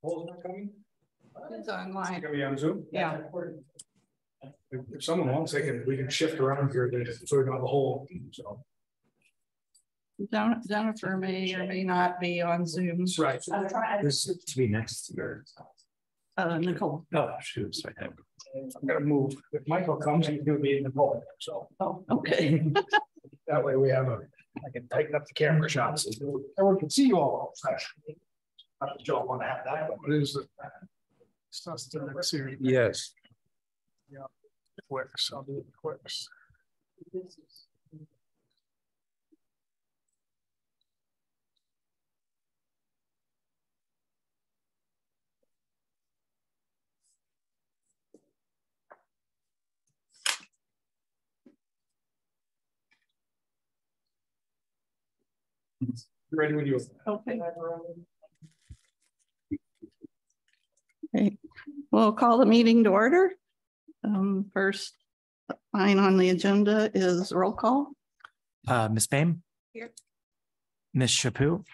Paul's not coming? It's online. It's gonna be on Zoom? Yeah. If someone wants, we can shift around here, so we don't have a whole, so. Jennifer may or may not be on Zoom. Right. This to be next year. Nicole. Oh, shoot. Sorry. I'm gonna move. If Michael comes, he's gonna be in the pulpit, so. Oh, okay. That way we have I can tighten up the camera shots. Everyone can see you all. I don't want to have that, but it is the stuff to the next series. Yes. Yeah. Quicks. I'll do the quicks. Ready when you are. Okay. Okay. We'll call the meeting to order. First line on the agenda is roll call. Ms. Payne? Here. Ms. Chaput?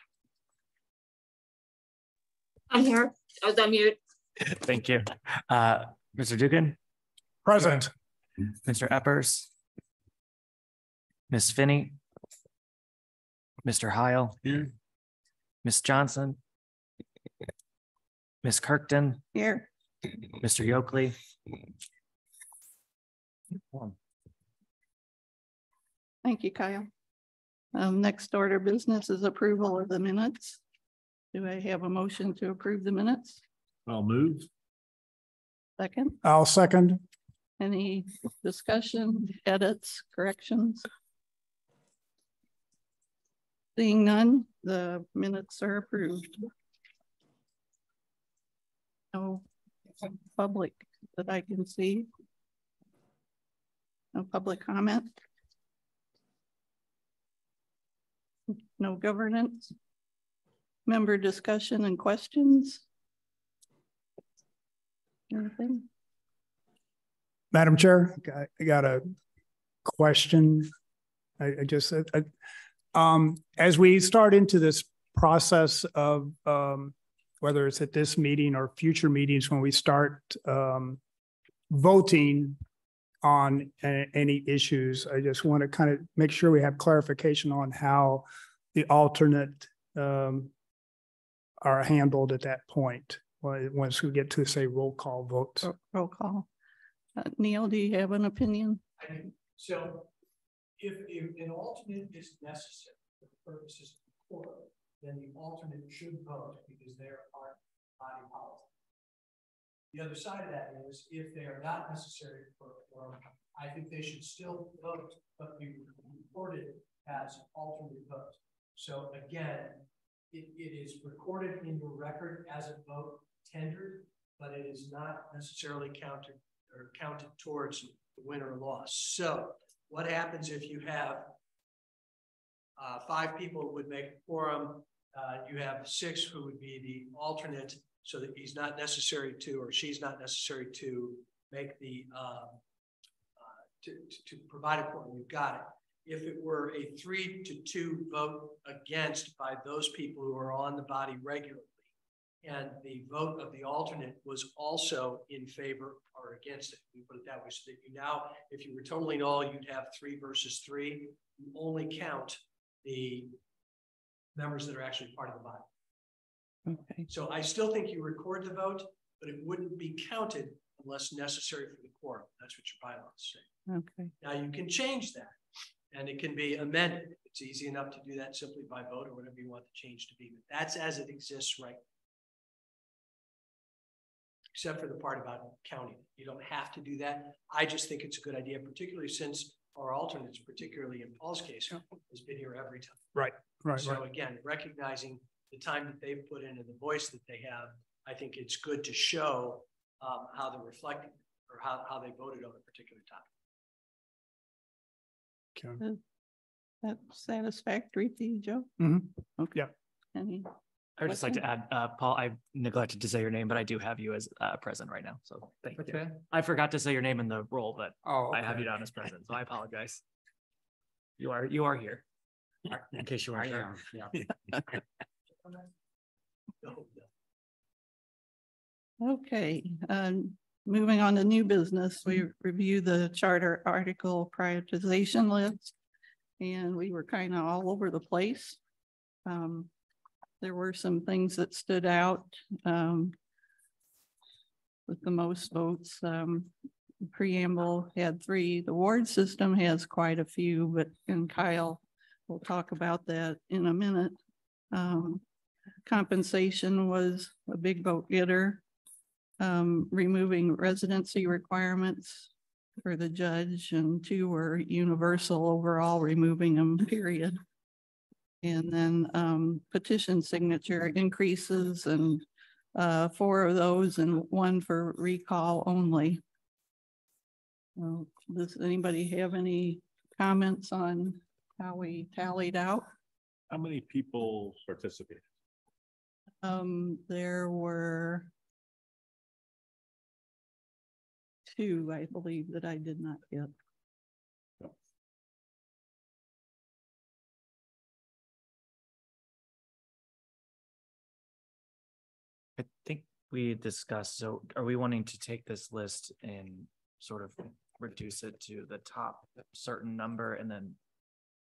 I'm here. I was on mute. Thank you. Mr. Dugan? Present. Mr. Eppers? Ms. Finney? Mr. Heil? Here. Ms. Johnson? Ms. Kirkton? Here. Mr. Yoakley? Thank you, Kyle. Next order of business is approval of the minutes. Do I have a motion to approve the minutes? I'll move. Second. I'll second. Any discussion, edits, corrections? Seeing none, the minutes are approved. No public that I can see. No public comment. No governance. Member discussion and questions. Anything? Madam Chair, I got a question. I just said, as we start into this process of whether it's at this meeting or future meetings, when we start voting on any issues, I just want to kind of make sure we have clarification on how the alternate are handled at that point. Once we get to say roll call votes. Roll call. Neil, do you have an opinion? So if an alternate is necessary for the purposes of the quorum, then the alternate should vote because they are part of body policy. The other side of that is if they are not necessary for a quorum, I think they should still vote, but be recorded as alternate vote. So again, it is recorded in your record as a vote tendered, but it is not necessarily counted towards the win or loss. So what happens if you have 5 people who would make a quorum, you have 6 who would be the alternate, so that he's not necessary to, or she's not necessary to make the, to provide a quorum, you've got it. If it were a 3-2 vote against by those people who are on the body regularly, and the vote of the alternate was also in favor or against it, we put it that way, so that you now, if you were totaling all, you'd have 3 versus 3. You only count the members that are actually part of the body. Okay. So I still think you record the vote, but it wouldn't be counted unless necessary for the quorum. That's what your bylaws say. Okay. Now you can change that, and it can be amended. It's easy enough to do that simply by vote or whatever you want the change to be. But that's as it exists right now. Except for the part about counting. You don't have to do that. I just think it's a good idea, particularly since our alternates, particularly in Paul's case, has been here every time. Right. So again, recognizing the time that they've put in and the voice that they have, I think it's good to show how they're reflecting or how they voted on a particular topic. Okay. That's satisfactory to you, Joe? Mm-hmm. Okay. Yeah. Any? I would just like to add, Paul, I neglected to say your name, but I do have you as present right now. So thank you. I forgot to say your name in the role, but I have you down as present. So I apologize. You are here. In case you weren't sure. Yeah. Okay, moving on to new business, we reviewed the charter article prioritization list, and we were kind of all over the place. There were some things that stood out with the most votes. Preamble had 3. The ward system has quite a few, but and Kyle will talk about that in a minute. Compensation was a big vote getter. Removing residency requirements for the judge, and 2 were universal overall, removing them, period. And then petition signature increases, and 4 of those and 1 for recall only. Does anybody have any comments on how we tallied out? How many people participated? There were 2, I believe, that I did not get. I think we discussed, so are we wanting to take this list and sort of reduce it to the top certain number and then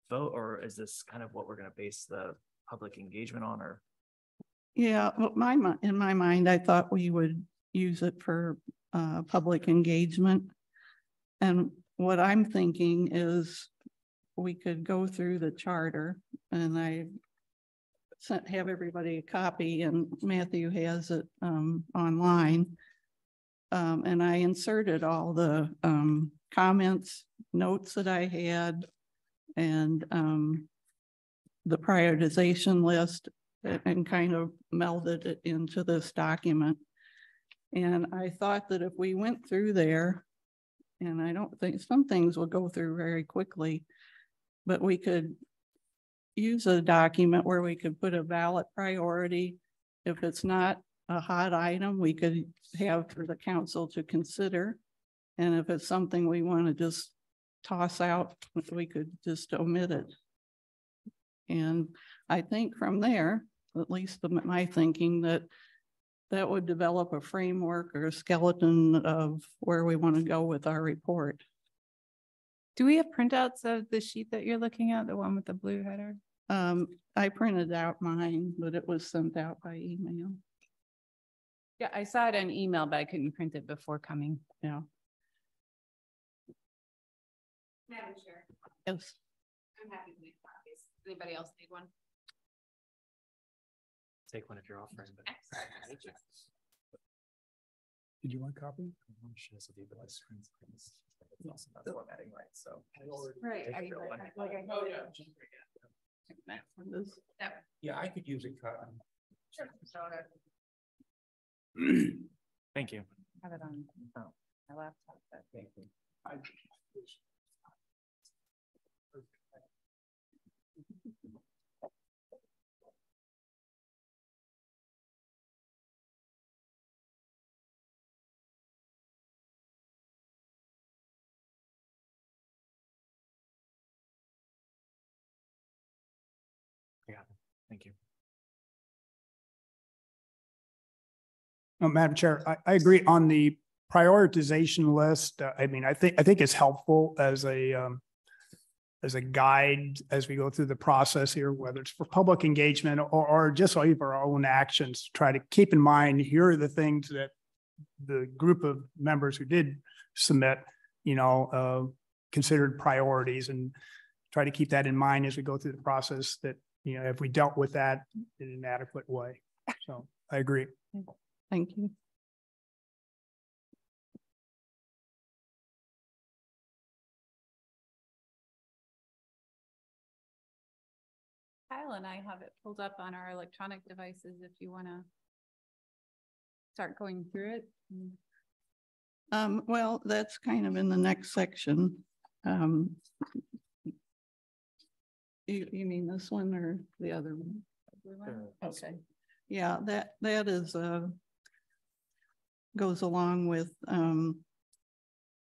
vote, or is this kind of what we're going to base the public engagement on? Or Yeah, well, in my mind, I thought we would use it for public engagement. And what I'm thinking is we could go through the charter, and I have everybody a copy, and Matthew has it online. And I inserted all the comments, notes that I had, and the prioritization list, and kind of melded it into this document. And I thought that if we went through there, and I don't think some things will go through very quickly, but we could use a document where we could put a ballot priority. If it's not a hot item, we could have for the council to consider. And if it's something we want to just toss out, we could just omit it. And I think from there, at least my thinking, that would develop a framework or a skeleton of where we want to go with our report. Do we have printouts of the sheet that you're looking at, the one with the blue header? I printed out mine, but it was sent out by email. Yeah, I saw it in email, but I couldn't print it before coming. Yeah. Madam Chair. Yes. I'm happy to make copies. Anybody else need one? take one if you're offering. But Did you want a copy? she has a device screens. It's also not formatting right. So Right. Yeah, I could use a copy. Sure. Thank you. Have it on my laptop. Thank you. Yeah, thank you. Madam Chair, I agree on the prioritization list. I mean, I think it's helpful as a guide as we go through the process here, whether it's for public engagement or just even for our own actions. Try to keep in mind, here are the things that the group of members who did submit, considered priorities, and try to keep that in mind as we go through the process, that, if we dealt with that in an adequate way. So I agree. Thank you. Kyle and I have it pulled up on our electronic devices if you want to start going through it. Well, that's kind of in the next section. You mean this one or the other one? Okay. Yeah, that is goes along with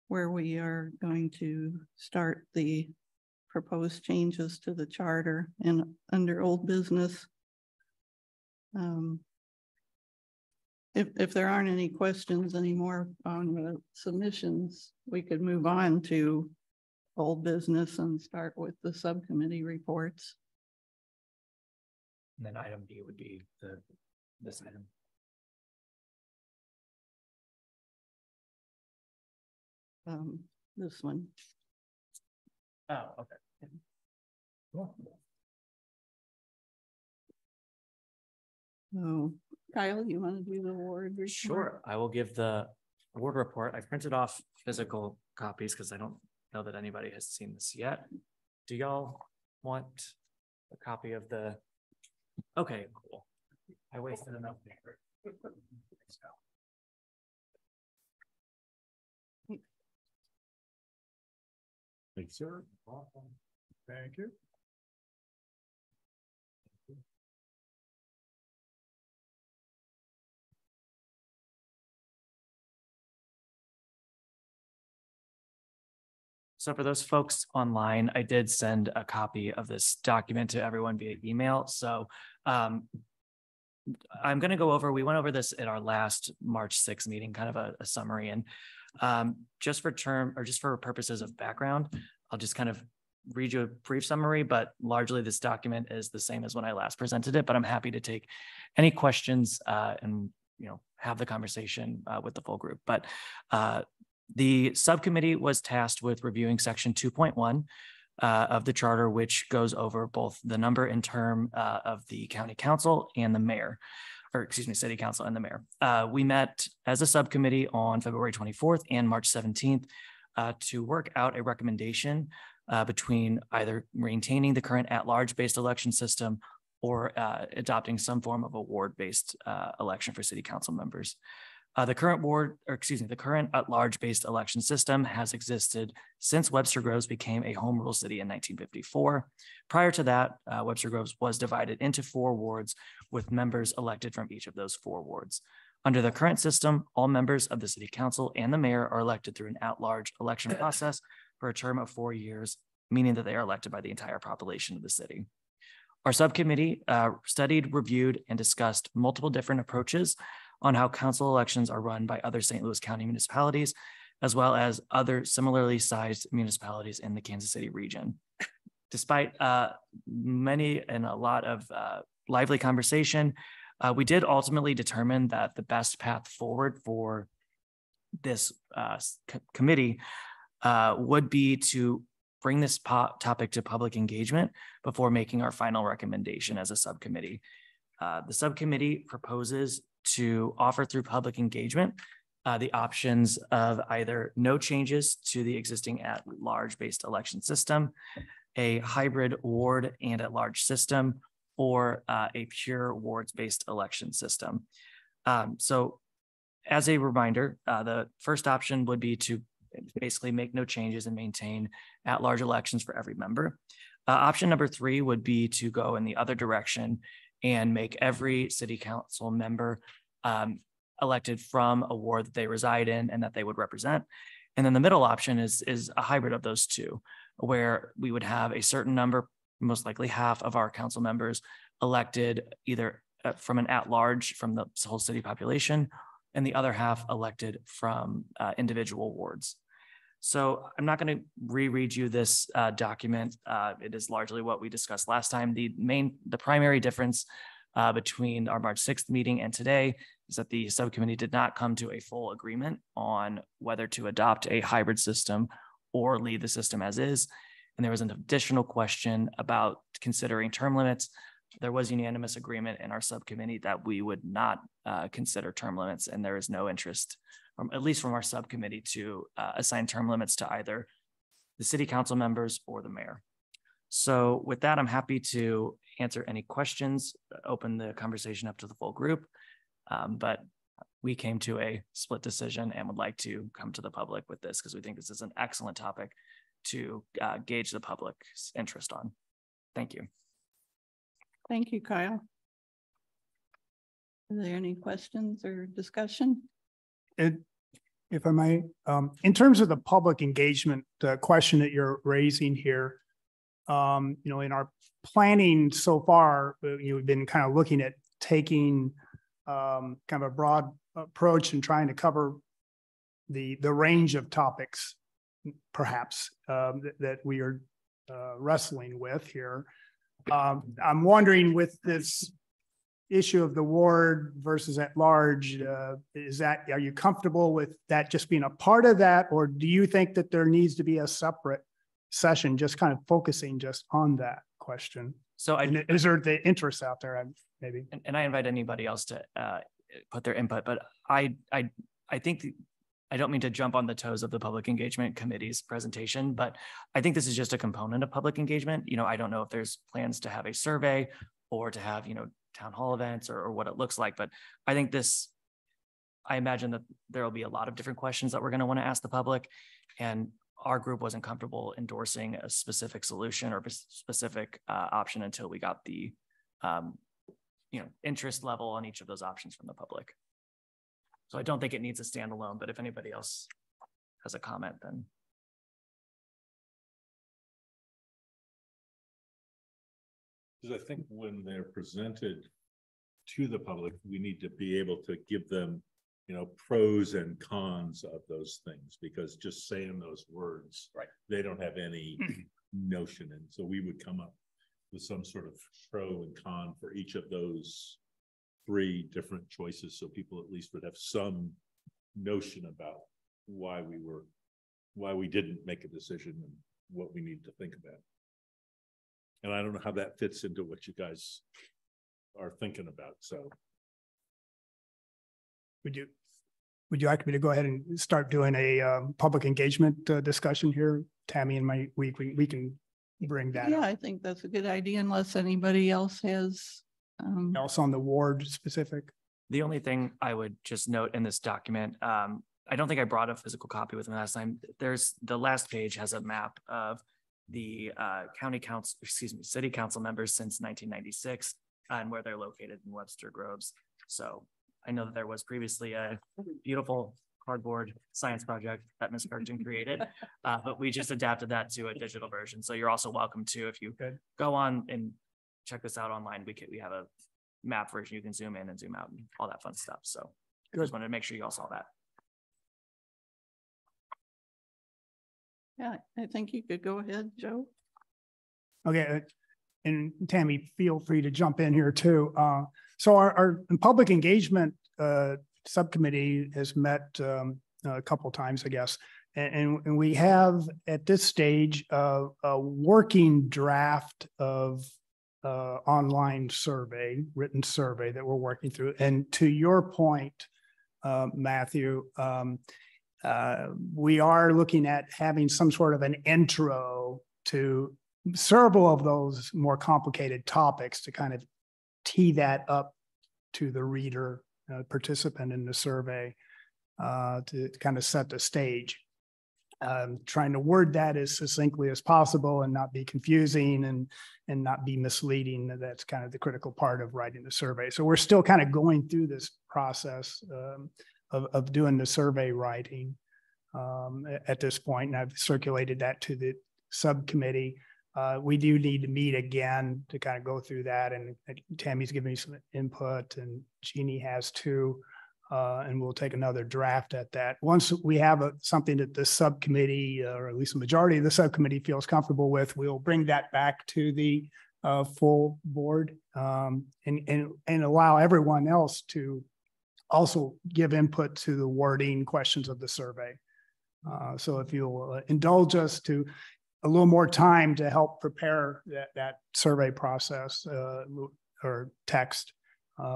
where we are going to start the proposed changes to the charter and under old business. If there aren't any questions anymore on the submissions, we could move on to old business and start with the subcommittee reports. And then item B would be this item. This one. Oh, okay. Cool. So Kyle, you want to do the ward report? Sure, I will give the award report. I printed off physical copies because I don't know that anybody has seen this yet. Do y'all want a copy of the? Okay, cool. I wasted enough paper. Thanks, sir. Thank you. So for those folks online, I did send a copy of this document to everyone via email. So I'm going to go over, we went over this at our last March 6th meeting, kind of a summary. And just for purposes of background, I'll just kind of read you a brief summary, but largely this document is the same as when I last presented it, but I'm happy to take any questions and have the conversation with the full group. But the subcommittee was tasked with reviewing section 2.1 of the charter, which goes over both the number and term of the county council and the mayor, or excuse me, city council and the mayor. We met as a subcommittee on February 24th and March 17th to work out a recommendation between either maintaining the current at-large based election system or adopting some form of a ward-based election for city council members. The current at-large based election system has existed since Webster Groves became a home rule city in 1954. Prior to that, Webster Groves was divided into 4 wards with members elected from each of those 4 wards. Under the current system, all members of the city council and the mayor are elected through an at-large election process for a term of 4 years, meaning that they are elected by the entire population of the city. Our subcommittee studied, reviewed, and discussed multiple different approaches on how council elections are run by other St. Louis County municipalities, as well as other similarly sized municipalities in the Kansas City region. Despite many and a lot of lively conversation, we did ultimately determine that the best path forward for this committee would be to bring this topic to public engagement before making our final recommendation as a subcommittee. The subcommittee proposes to offer through public engagement the options of either no changes to the existing at-large based election system, a hybrid ward and at-large system, or a pure wards-based election system. So as a reminder, the first option would be to basically make no changes and maintain at-large elections for every member. Option number 3 would be to go in the other direction and make every city council member elected from a ward that they reside in and that they would represent. And then the middle option is a hybrid of those two, where we would have a certain number, most likely half of our council members elected either from an at-large from the whole city population, and the other half elected from individual wards. So I'm not going to reread you this document. It is largely what we discussed last time. The primary difference between our March 6th meeting and today is that the subcommittee did not come to a full agreement on whether to adopt a hybrid system or leave the system as is. And there was an additional question about considering term limits. There was unanimous agreement in our subcommittee that we would not consider term limits, and there is no interest, at least from our subcommittee, to assign term limits to either the city council members or the mayor. So with that, I'm happy to answer any questions, open the conversation up to the full group. But we came to a split decision and would like to come to the public with this because we think this is an excellent topic to gauge the public's interest on. Thank you. Thank you, Kyle. Are there any questions or discussion? If I may, in terms of the public engagement question that you're raising here, in our planning so far, we've been kind of looking at taking kind of a broad approach and trying to cover the range of topics, perhaps, that we are wrestling with here. I'm wondering, with this issue of the ward versus at large, are you comfortable with that just being a part of that, or do you think that there needs to be a separate session just kind of focusing just on that question? So is there the interest out there? Maybe. And I invite anybody else to put their input, but I think I don't mean to jump on the toes of the Public Engagement Committee's presentation, but I think this is just a component of public engagement. I don't know if there's plans to have a survey or to have, town hall events or what it looks like, but I think I imagine that there will be a lot of different questions that we're going to want to ask the public, and our group wasn't comfortable endorsing a specific solution or specific option until we got the, interest level on each of those options from the public. So I don't think it needs a standalone, but if anybody else has a comment, then. Because I think when they're presented to the public, we need to be able to give them, pros and cons of those things, because just saying those words, right, they don't have any notion. And so we would come up with some sort of pro and con for each of those 3 different choices, so people at least would have some notion about why we didn't make a decision and what we need to think about. And I don't know how that fits into what you guys are thinking about. So would you like me to go ahead and start doing a public engagement discussion here, Tammy, and we can bring that Yeah, up. I think that's a good idea, unless anybody else has. Else on the ward specific. The only thing I would just note in this document, I don't think I brought a physical copy with me last time. The last page has a map of the city council members since 1996 and where they're located in Webster Groves. So I know that there was previously a beautiful cardboard science project that Ms. Carton created, but we just adapted that to a digital version. So you're also welcome to, if you go on and check this out online, we have a map version. You can zoom in and zoom out and all that fun stuff. So I just wanted to make sure you all saw that. Yeah, I think you could go ahead, Joe. Okay, and Tammy, feel free to jump in here too. So our public engagement subcommittee has met a couple of times, I guess, and we have at this stage a working draft of online survey, written survey that we're working through. And to your point, Matthew, we are looking at having some sort of an intro to several of those more complicated topics to kind of tee that up to the reader, participant in the survey, to kind of set the stage. Trying to word that as succinctly as possible and not be confusing and not be misleading. That's kind of the critical part of writing the survey. So we're still kind of going through this process of doing the survey writing at this point, and I've circulated that to the subcommittee. We do need to meet again to kind of go through that, and Tammy's giving me some input, and Jeannie has too, and we'll take another draft at that. Once we have something that the subcommittee, or at least the majority of the subcommittee, feels comfortable with, we'll bring that back to the full board, and allow everyone else to also give input to the wording questions of the survey. So if you'll indulge us to a little more time to help prepare that survey process or text,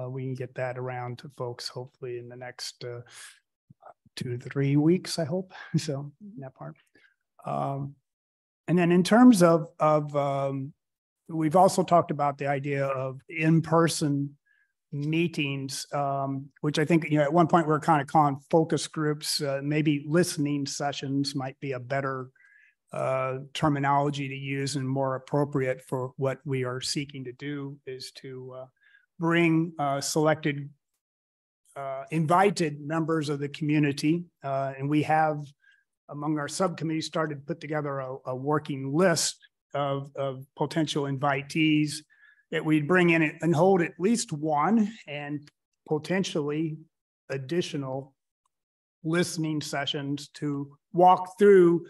we can get that around to folks hopefully in the next 2 to 3 weeks, I hope. So that part. And then in terms of we've also talked about the idea of in-person meetings, which I think, at one point we were kind of calling focus groups. Maybe listening sessions might be a better terminology to use and more appropriate for what we are seeking to do, is to bring selected invited members of the community. And we have, among our subcommittees, started to put together a working list of potential invitees, that we'd bring in and hold at least one and potentially additional listening sessions to walk through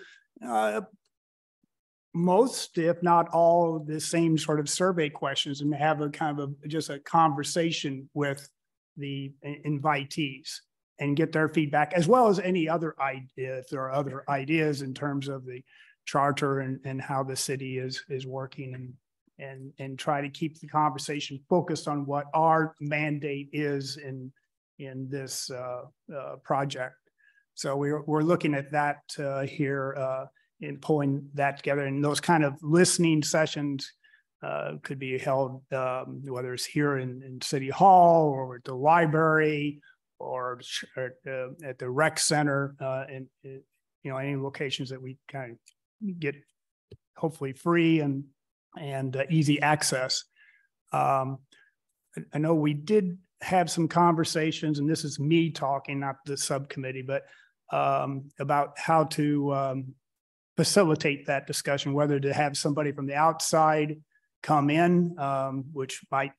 most, if not all, the same sort of survey questions and have a kind of just a conversation with the invitees and get their feedback, as well as any other ideas. If there are other ideas in terms of the charter and how the city is working, and try to keep the conversation focused on what our mandate is in this project. So we're looking at that here in pulling that together, and those kind of listening sessions could be held whether it's here in City Hall or at the library or at the rec center, and any locations that we kind of get hopefully free and easy access. I know we did have some conversations, and this is me talking, not the subcommittee, but about how to facilitate that discussion, whether to have somebody from the outside come in, which might,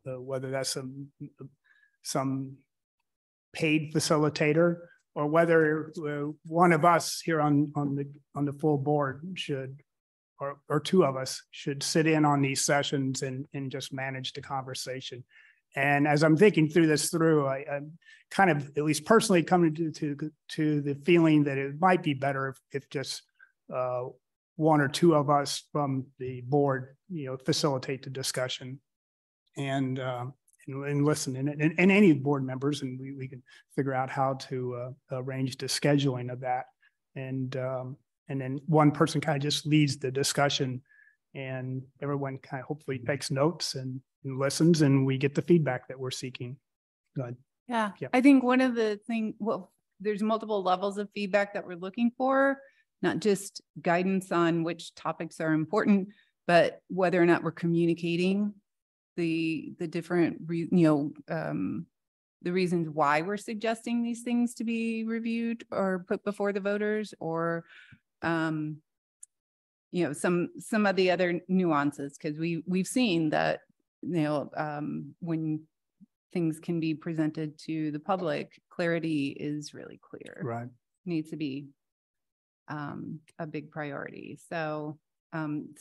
whether that's some paid facilitator, or whether one of us here on the full board should, or two of us should sit in on these sessions and just manage the conversation. And as I'm thinking through this I'm kind of, at least personally, coming to the feeling that it might be better if just one or two of us from the board, facilitate the discussion and listen, and any board members, and we can figure out how to arrange the scheduling of that. And then one person kind of just leads the discussion, and everyone kind of hopefully takes notes and listens, and we get the feedback that we're seeking. Go ahead. Yeah, Yeah. I think one of the things, there's multiple levels of feedback that we're looking for, not just guidance on which topics are important, but whether or not we're communicating the different, the reasons why we're suggesting these things to be reviewed or put before the voters, or some of the other nuances, because we've seen that when things can be presented to the public, clarity is really clear. Right. Needs to be a big priority. So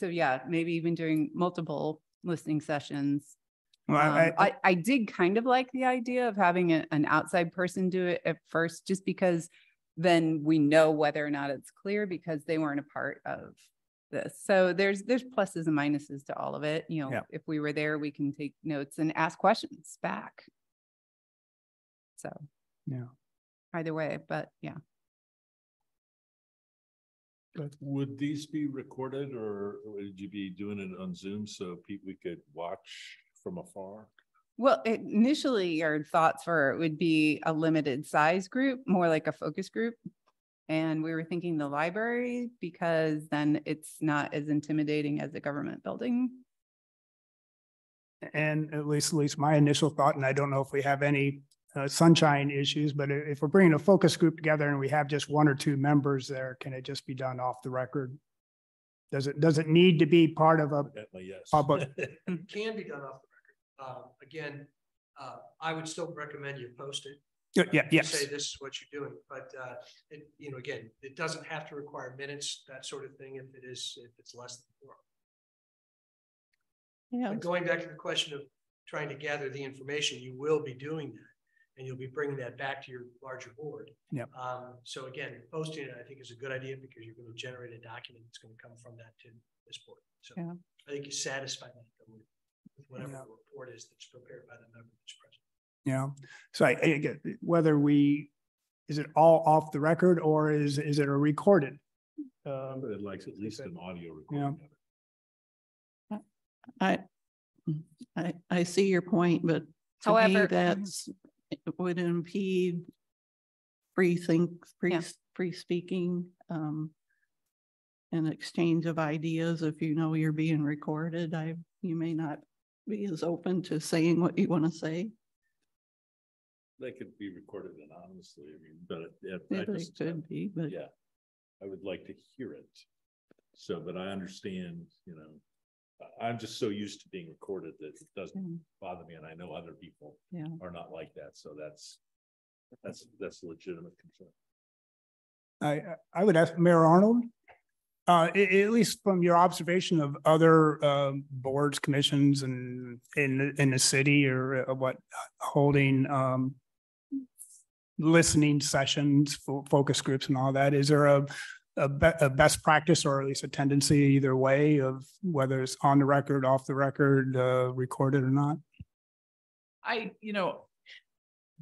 yeah, maybe even doing multiple listening sessions. Well, I did kind of like the idea of having an outside person do it at first, just because then we know whether or not it's clear, because they weren't a part of this. So there's pluses and minuses to all of it. If we were there, we can take notes and ask questions back. So yeah, either way, but yeah. Would these be recorded, or would you be doing it on Zoom so we could watch from afar? Well, initially our thoughts for it would be a limited size group, more like a focus group. And we were thinking the library, because then it's not as intimidating as a government building. and at least my initial thought, and I don't know if we have any sunshine issues, but if we're bringing a focus group together and we have just one or two members there, can it just be done off the record? Does it need to be part of a Yes. public? It can be done off the record. Again, I would still recommend you post it. Yes. Say this is what you're doing, but again, it doesn't have to require minutes, that sort of thing. If it's less than 4. Yeah. But going back to the question of trying to gather the information, you will be doing that, and you'll be bringing that back to your larger board. Yeah. So again, posting it, I think, is a good idea, because you're going to generate a document that's going to come from that to this board. So Yeah. I think you satisfy that with whatever the report is that's prepared by the member that's present. Yeah. So I get whether is it all off the record, or is it a recorded? It likes at least an audio recording. Yeah. I see your point, but to me, However, it would impede free speaking, and exchange of ideas. If you're being recorded, you may not be as open to saying what you want to say. They could be recorded anonymously. I mean, but It could be, but yeah, I would like to hear it. So, but I understand, you know, I'm just so used to being recorded that it doesn't bother me, and I know other people are not like that. So that's a legitimate concern. I would ask Mayor Arnold, at least from your observation of other boards, commissions, and in the city, or what holding listening sessions, focus groups, and all that. Is there a best practice, or at least a tendency either way, of whether it's on the record, off the record, recorded or not?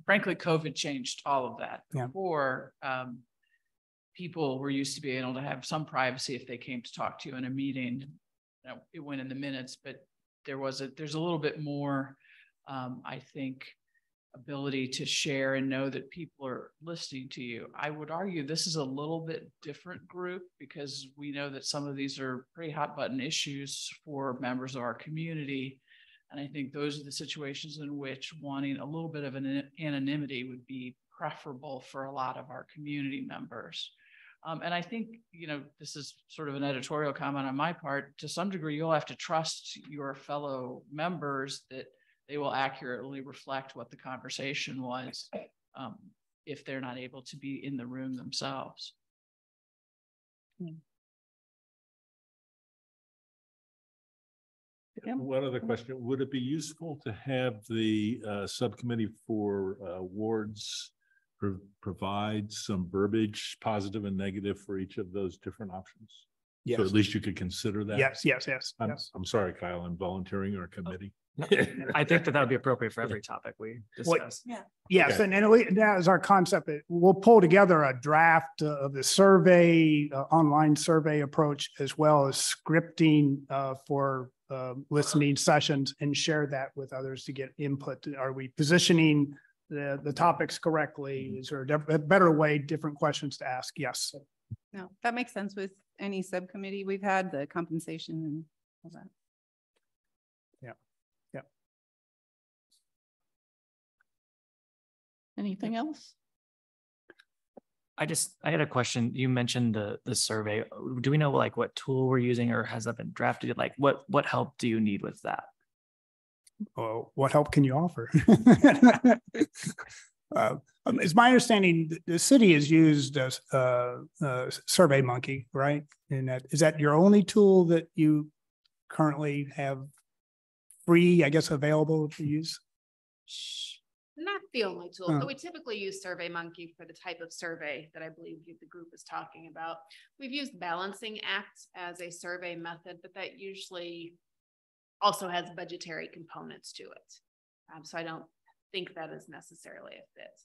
Frankly, COVID changed all of that. Yeah. Before, people were used to being able to have some privacy if they came to talk to you in a meeting. It went in the minutes, but there's a little bit more, I think, ability to share and know that people are listening to you. I would argue this is a little bit different group, because we know that some of these are pretty hot button issues for members of our community. And I think those are the situations in which wanting a little bit of an anonymity would be preferable for a lot of our community members. And I think, this is sort of an editorial comment on my part. To some degree, you'll have to trust your fellow members that they will accurately reflect what the conversation was, if they're not able to be in the room themselves. One other question: would it be useful to have the subcommittee for wards provide some verbiage, positive and negative, for each of those different options? Yes. So at least you could consider that. Yes. I'm sorry, Kyle, I'm volunteering our committee. I think that would be appropriate for every topic we discuss. Yes, Okay. and that is our concept. We'll pull together a draft of the survey, online survey approach, as well as scripting for listening sessions, and share that with others to get input. Are we positioning the topics correctly? Is there a better way, different questions to ask? Yes. No, that makes sense with any subcommittee we've had, the compensation and all that. Anything else? I had a question. You mentioned the survey. Do we know like what tool we're using, or has that been drafted? Like what help do you need with that? Oh, what help can you offer? It's my understanding the city has used Survey Monkey, right? And is that your only tool that you currently have free, I guess, available to use? Not the only tool, but we typically use Survey Monkey for the type of survey that I believe the group is talking about. We've used Balancing Act as a survey method, but that usually also has budgetary components to it. So I don't think that is necessarily a fit.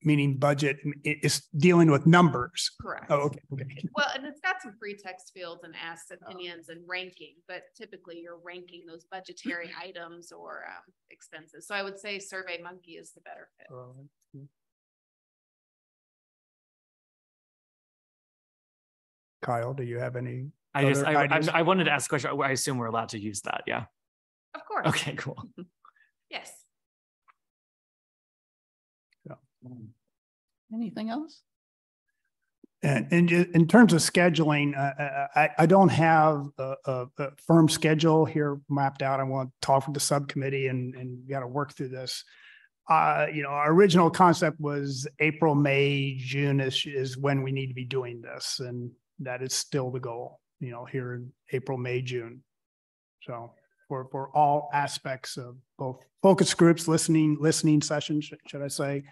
Meaning budget is dealing with numbers. Correct. Oh, okay. Well, and it's got some free text fields and asks, opinions, and ranking, but typically you're ranking those budgetary items or expenses. So I would say Survey Monkey is the better fit. Kyle, do you have any? I wanted to ask a question. I assume we're allowed to use that. Yeah. Of course. Okay, cool. Yes. Anything else? And in terms of scheduling, I don't have a firm schedule here mapped out. I want to talk with the subcommittee and got to work through this. Our original concept was April, May, June is when we need to be doing this. And that is still the goal, here in April, May, June. So for all aspects of both focus groups, listening sessions, should I say,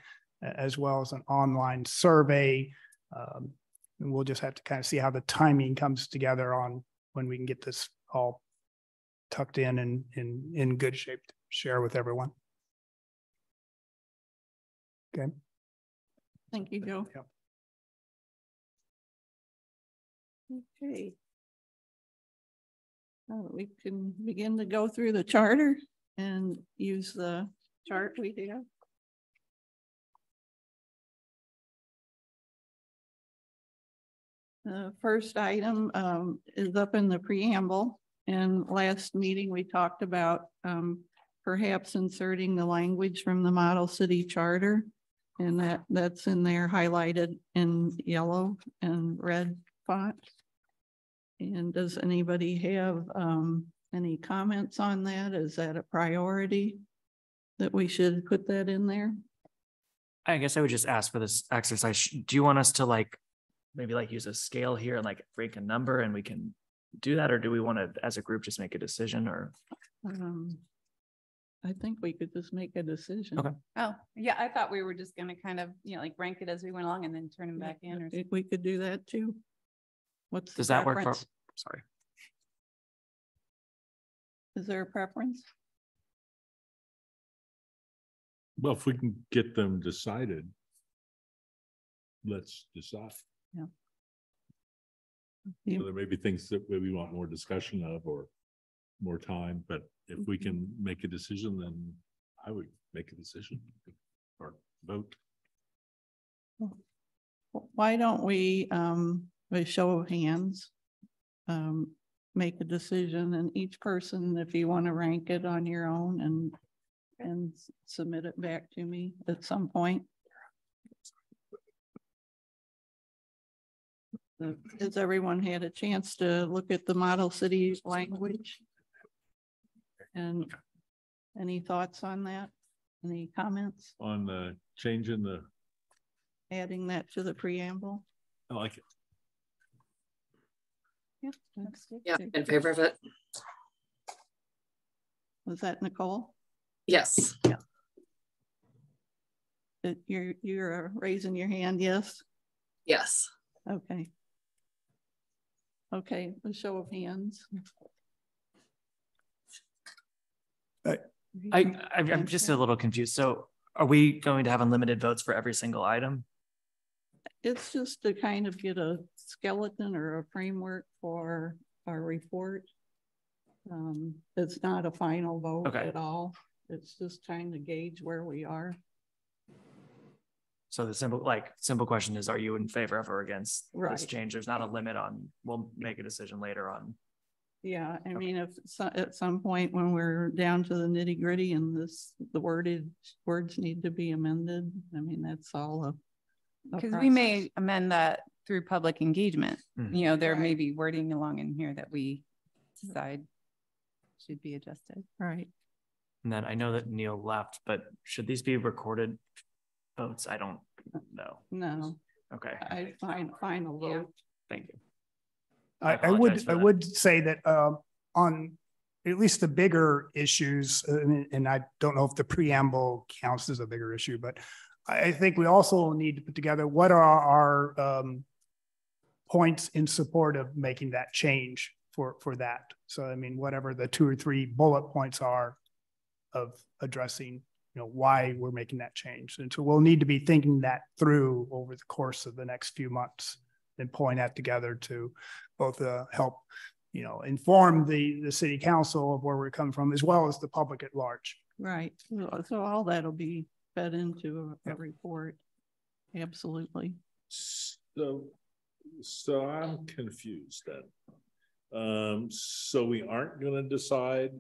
as well as an online survey. And we'll just have to kind of see how the timing comes together on when we can get this all tucked in and in good shape to share with everyone. Okay. Thank you, Joe. Yep. Okay. We can begin to go through the charter and use the chart we have. The first item is up in the preamble, and last meeting we talked about perhaps inserting the language from the Model City Charter, and that's in there highlighted in yellow and red font. And does anybody have any comments on that? Is that a priority that we should put that in there? I guess I would just ask for this exercise. Do you want us to like, maybe like use a scale here and like rank a number and we can do that? Or do we want to, as a group, just make a decision or? I think we could just make a decision. Okay. Oh, yeah, I thought we were just gonna kind of, like rank it as we went along and then turn them back in or something. We could do that too. What's the Does that work for, preference? sorry. Is there a preference? Well, if we can get them decided, let's decide. Yeah. So there may be things that we want more discussion of or more time, but if we can make a decision, then I would make a decision or vote. Why don't we, with show of hands, make a decision, and each person, if you want to rank it on your own and submit it back to me at some point. Has everyone had a chance to look at the model city language? And any thoughts on that? Any comments? On the change in the, Adding that to the preamble? I like it. Yeah, that's good. Yeah, in favor of it. Was that Nicole? Yes. You're raising your hand, yes? Yes. Okay. Okay, a show of hands. I'm just a little confused. So are we going to have unlimited votes for every single item? It's just to kind of get a skeleton or a framework for our report. It's not a final vote at all. It's just trying to gauge where we are. So the simple question is, are you in favor of or against this Right. change? There's not a limit on, we'll make a decision later on. Yeah, I mean, if at some point when we're down to the nitty gritty and the words need to be amended, I mean, that's all a Because we may process. amend that through public engagement. Mhm. There may Right. be wording along in here that we decide should be adjusted. Right. And then I know that Neil left, but should these be recorded votes? I don't know. No, Okay, I final vote. thank you. I apologize for that. would say that on at least the bigger issues, and I don't know if the preamble counts as a bigger issue, but I think we also need to put together what are our points in support of making that change for that. So, I mean, whatever the 2 or 3 bullet points are of addressing, why we're making that change. And so we'll need to be thinking that through over the course of the next few months and pulling that together to both help, inform the city council of where we're coming from, as well as the public at large. Right. So all that'll be fed into a report. Absolutely. So I'm confused then. So we aren't going to decide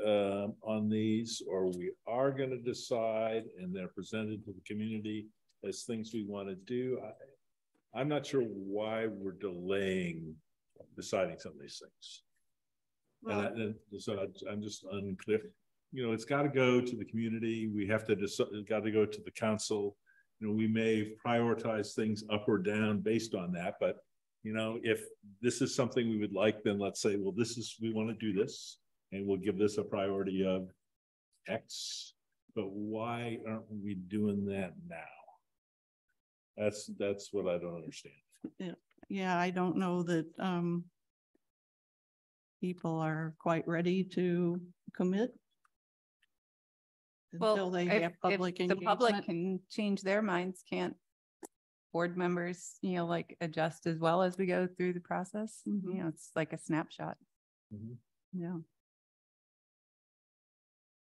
on these, or we are going to decide and they're presented to the community as things we want to do. I'm not sure why we're delaying deciding some of these things. Well, so I'm just unclear. It's got to go to the community. We have to decide, it's got to go to the council. We may prioritize things up or down based on that, but if this is something we would like, then let's say, well, we want to do this and we'll give this a priority of X, but why aren't we doing that now? That's what I don't understand. Yeah, I don't know that people are quite ready to commit until they have public engagement. The public can change their minds, can't board members, adjust as well as we go through the process? Mhm. It's like a snapshot. Yeah.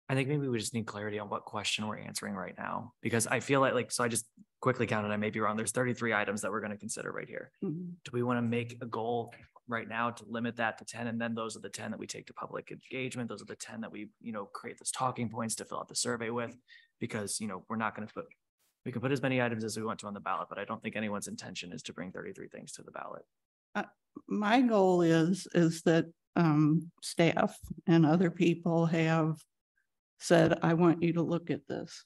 I think maybe we just need clarity on what question we're answering right now, because I feel so I just quickly counted, I may be wrong. There's 33 items that we're going to consider right here. Mhm. Do we want to make a goal right now to limit that to 10? And then those are the 10 that we take to public engagement. Those are the 10 that we, create those talking points to fill out the survey with, because, we're not going to we can put as many items as we want to on the ballot, but I don't think anyone's intention is to bring 33 things to the ballot. My goal is that staff and other people have said, I want you to look at this.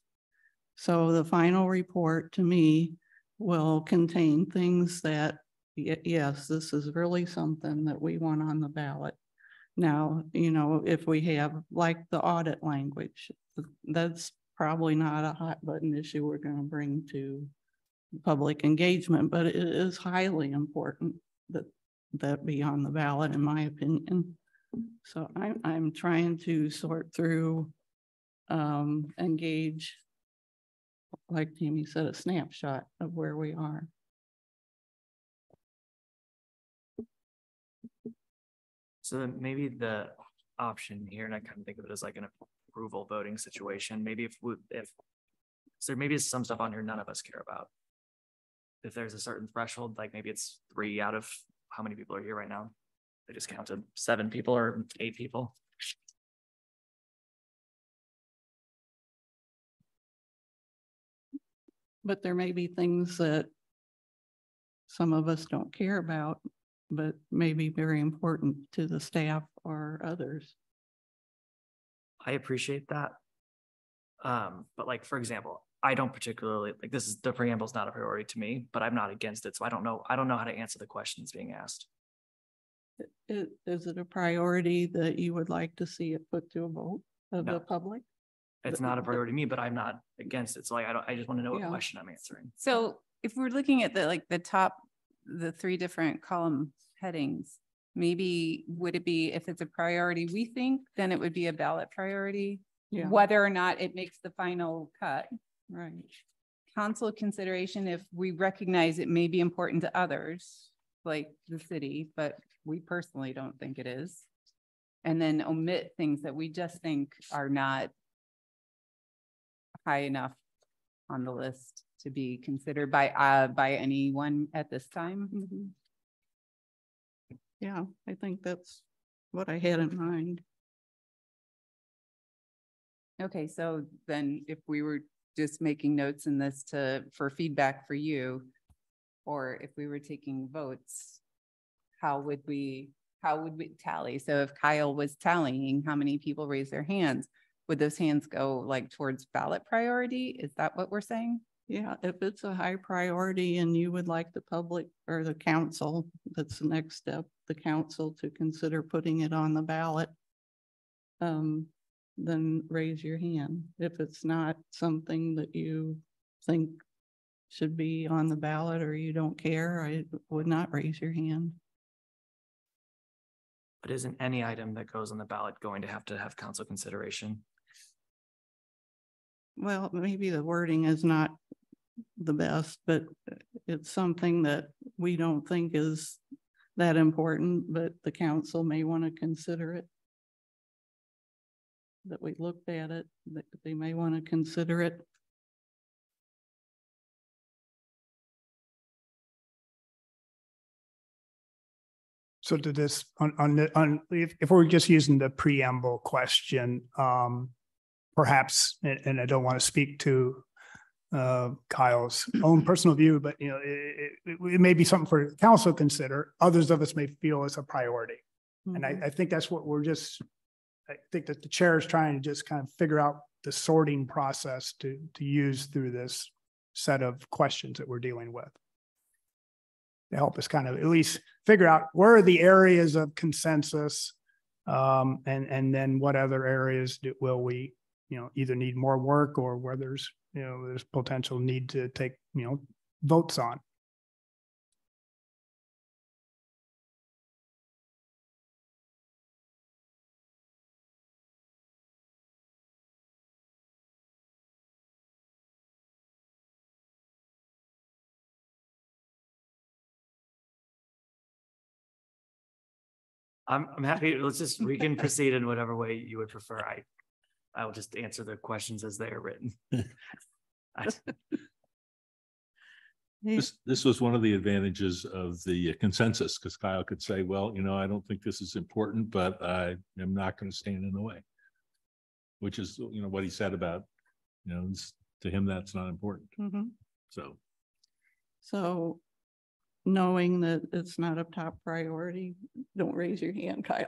So the final report to me will contain things that, yes, this is really something that we want on the ballot. Now, you know, if we have like the audit language, that's probably not a hot button issue we're going to bring to public engagement, but it is highly important that be on the ballot, in my opinion. So I'm trying to sort through, engage, like Tammy said, a snapshot of where we are. So then maybe the option here, and I kind of think of it as like an approval voting situation. Maybe if so there maybe is some stuff on here none of us care about. If there's a certain threshold, like maybe it's 3 out of how many people are here right now? They just counted 7 people or 8 people. But there may be things that some of us don't care about, but may be very important to the staff or others. I appreciate that. But like, for example, I don't particularly like this is the preamble is not a priority to me, but I'm not against it. So I don't know how to answer the questions being asked. Is it a priority that you would like to see it put to a vote of the public? It's not a priority to me, but I'm not against it. So like, I just want to know what question I'm answering. So if we're looking at the 3 different column headings, maybe would it be, if it's a priority we think, then it would be a ballot priority, whether or not it makes the final cut. Right. Council consideration, if we recognize it may be important to others, like the city, but we personally don't think it is. And then omit things that we just think are not high enough on the list to be considered by anyone at this time. Mm-hmm. Yeah, I think that's what I had in mind. Okay, so then if we were just making notes in this for feedback for you, or if we were taking votes, how would we tally? So if Kyle was tallying how many people raised their hands, would those hands go like towards ballot priority? Is that what we're saying? Yeah, if it's a high priority and you would like the public or the council, that's the next step, the council to consider putting it on the ballot, then raise your hand. If it's not something that you think should be on the ballot or you don't care, I would not raise your hand. But isn't any item that goes on the ballot going to have council consideration? Well, maybe the wording is not the best, but it's something that we don't think is that important, but the council may want to consider it. That we looked at it, that they may want to consider it. So to this, if we're just using the preamble question, perhaps, and I don't want to speak to Kyle's own personal view, but you know, it may be something for council to consider. Others of us may feel it's a priority. Mm-hmm. And I think that's what I think that the chair is trying to just kind of figure out the sorting process to use through this set of questions that we're dealing with, to help us kind of at least figure out where are the areas of consensus, and then what other areas will we, you know, either need more work or where there's, you know, there's potential need to take, you know, votes on. I'm happy. We can proceed in whatever way you would prefer. I will just answer the questions as they are written. This was one of the advantages of the consensus, because Kyle could say, well, you know, I don't think this is important, but I am not going to stand in the way, which is, you know, what he said about, you know, to him, that's not important. Mm-hmm. So knowing that it's not a top priority, don't raise your hand, Kyle.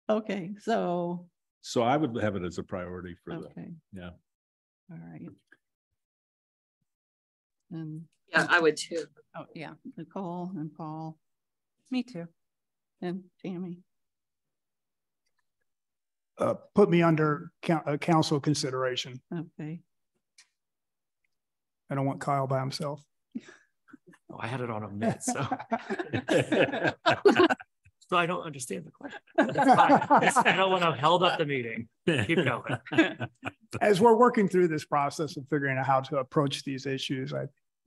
Okay, so. So I would have it as a priority for the, Okay. yeah. All right. And Yeah, I would too. Oh, yeah, Nicole and Paul me too. and Tammy. Put me under council consideration. Okay. I don't want Kyle by himself. Oh, I had it on a minute, so. So I don't understand the question. That's fine. I don't want to have held up the meeting. Keep going. As we're working through this process of figuring out how to approach these issues,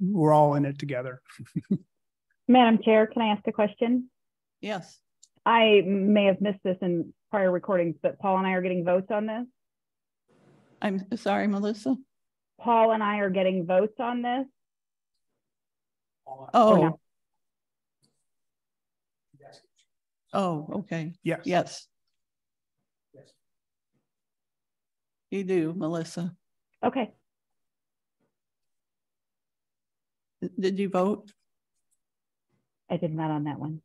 we're all in it together. Madam Chair, can I ask a question? Yes. I may have missed this in prior recordings, but Paul and I are getting votes on this. I'm sorry, Melissa. Paul and I are getting votes on this. Oh. no? Oh, okay. Yes. Yes. You do, Melissa. Okay. Did you vote? I did not on that one.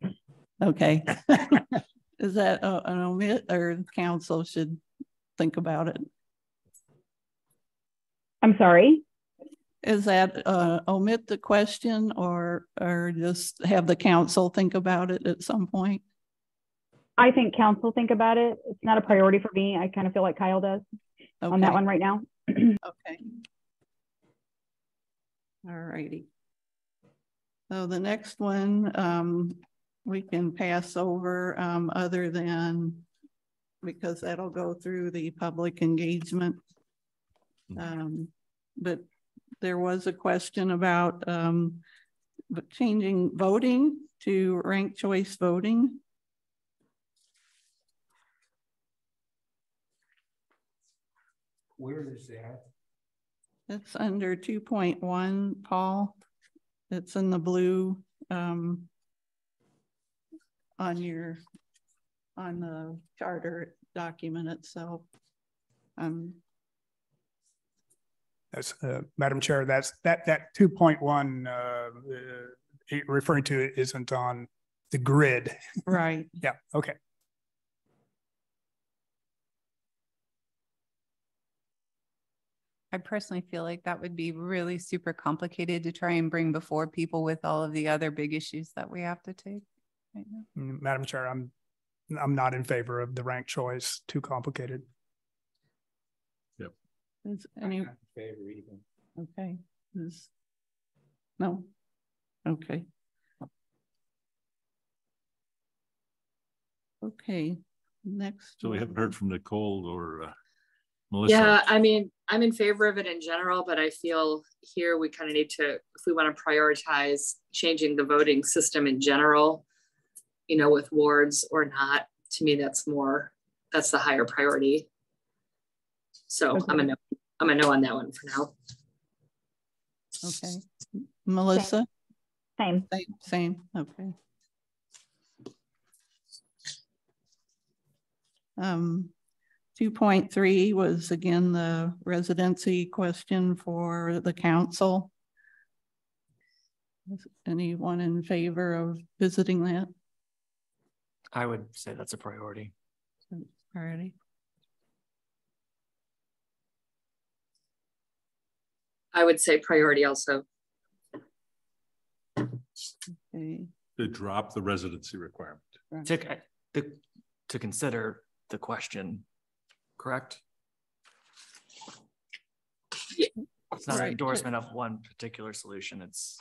Okay. Is that an omit, or council should think about it? I'm sorry? Is that omit the question or just have the council think about it at some point? I think council think about it. It's not a priority for me. I kind of feel like Kyle does on that one right now. Okay. All righty. So the next one we can pass over other than, because that'll go through the public engagement. But there was a question about changing voting to ranked choice voting. Where is that? It's under 2.1, Paul. It's in the blue on the charter document itself. That's Madam Chair, that 2.1 referring to it isn't on the grid. Right. Yeah, okay. I personally feel like that would be really super complicated to try and bring before people with all of the other big issues that we have to take right now. Madam Chair, I'm not in favor of the ranked choice. Too complicated. Yep. Is any I'm not in favor either. okay? No. Okay. Okay. Next. So we haven't heard from Nicole or Melissa. Yeah, I mean, I'm in favor of it in general, but I feel here we kind of need to, if we want to prioritize changing the voting system in general, you know, with wards or not, to me, that's the higher priority. So okay. I'm a no on that one for now. Okay. Melissa? Same. Same. Okay. 2.3 was again the residency question for the council. Is anyone in favor of visiting that? I would say that's a priority. Alrighty. I would say priority also. Okay. To drop the residency requirement. To consider the question, correct? Yeah. It's not an endorsement of one particular solution. It's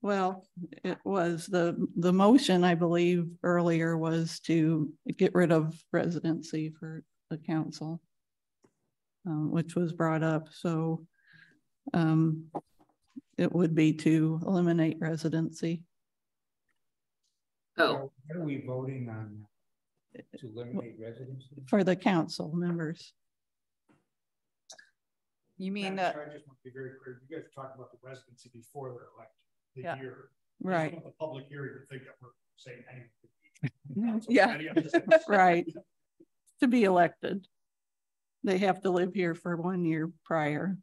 well, it was the motion, I believe, earlier was to get rid of residency for the council, which was brought up. So it would be to eliminate residency. Oh, what are we voting on? To eliminate residency? For the council members. You mean that? I just want to be very clear. You guys are talking about the residency before they're elected. The year. Right. The public hearing to think that we're saying anything. Yeah. Right. To be elected. They have to live here for 1 year prior.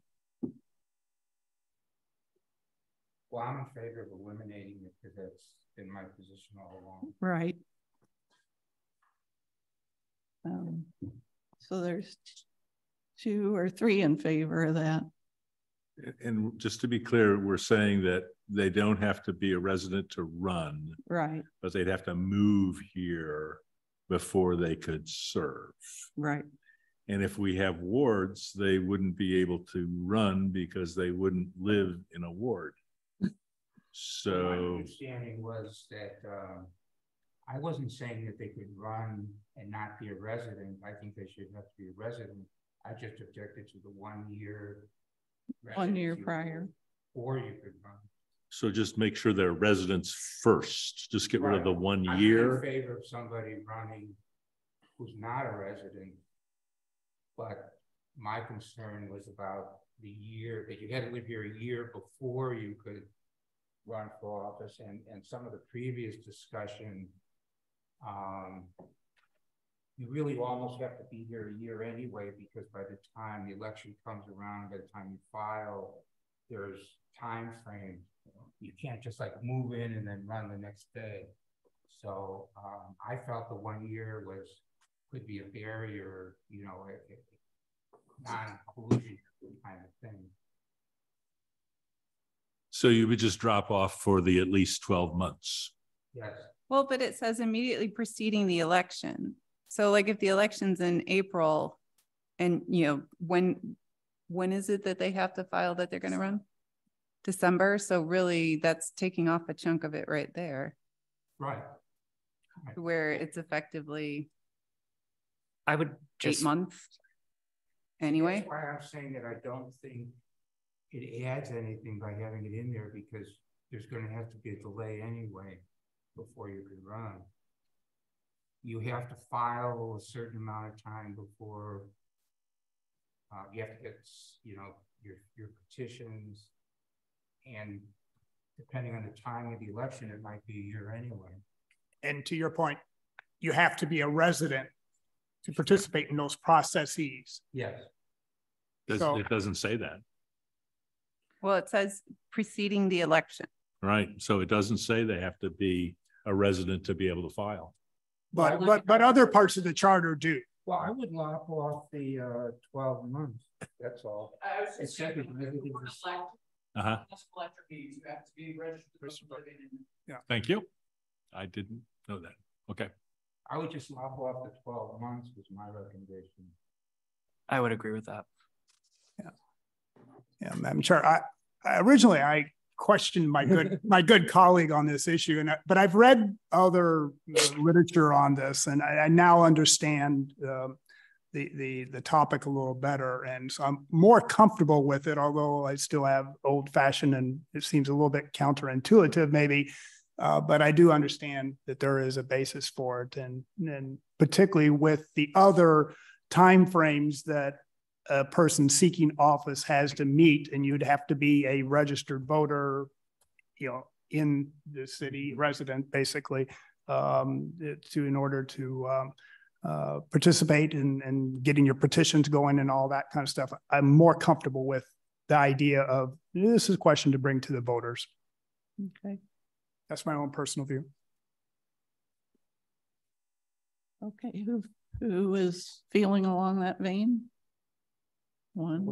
Well, I'm in favor of eliminating it because that's been my position all along. Right. So there's 2 or 3 in favor of that. And just to be clear, we're saying that they don't have to be a resident to run. Right. But they'd have to move here before they could serve. Right. And if we have wards, they wouldn't be able to run because they wouldn't live in a ward. So my understanding was that I wasn't saying that they could run and not be a resident. I think they should have to be a resident. I just objected to the 1 year. 1 year prior. Or you could run. So just make sure they're residents first. Just get rid of the 1 year. I'm in favor of somebody running who's not a resident. But my concern was about the year that you had to live here a year before you could run for office, and some of the previous discussion, you really almost have to be here a year anyway, because by the time the election comes around, by the time you file, there's time frame. You can't just like move in and then run the next day. So I felt the 1 year could be a barrier, you know, non-collusion kind of thing. So you would just drop off for the at least 12 months. Yes. Well, but it says immediately preceding the election. So like if the election's in April and, you know, when is it that they have to file that they're going to run? December. So really that's taking off a chunk of it right there. Right. Where it's effectively I would just 8 months anyway. That's why I'm saying that I don't think it adds anything by having it in there, because there's going to have to be a delay anyway before you can run. You have to file a certain amount of time before you have to get, you know, your petitions, and depending on the time of the election, it might be a year anyway. And to your point, you have to be a resident to participate in those processes. Yes. It doesn't say that. Well, it says preceding the election. Right. So it doesn't say they have to be a resident to be able to file. But other parts of the charter do. Well, I would lop off the 12 months. That's all. It's collector fees, you have to be registered. Yeah. Thank you. I didn't know that. Okay. I would just lop off the 12 months was my recommendation. I would agree with that. Yeah, Madam Chair. I originally questioned my good colleague on this issue, but I've read other literature on this, and I now understand the topic a little better, and so I'm more comfortable with it. Although I still have old-fashioned, and it seems a little bit counterintuitive, maybe. But I do understand that there is a basis for it, and particularly with the other timeframes that a person seeking office has to meet, and you'd have to be a registered voter, you know, in the city, resident, basically, in order to participate in getting your petitions going and all that kind of stuff. I'm more comfortable with the idea of this is a question to bring to the voters. Okay. That's my own personal view. Okay, who is feeling along that vein? 1,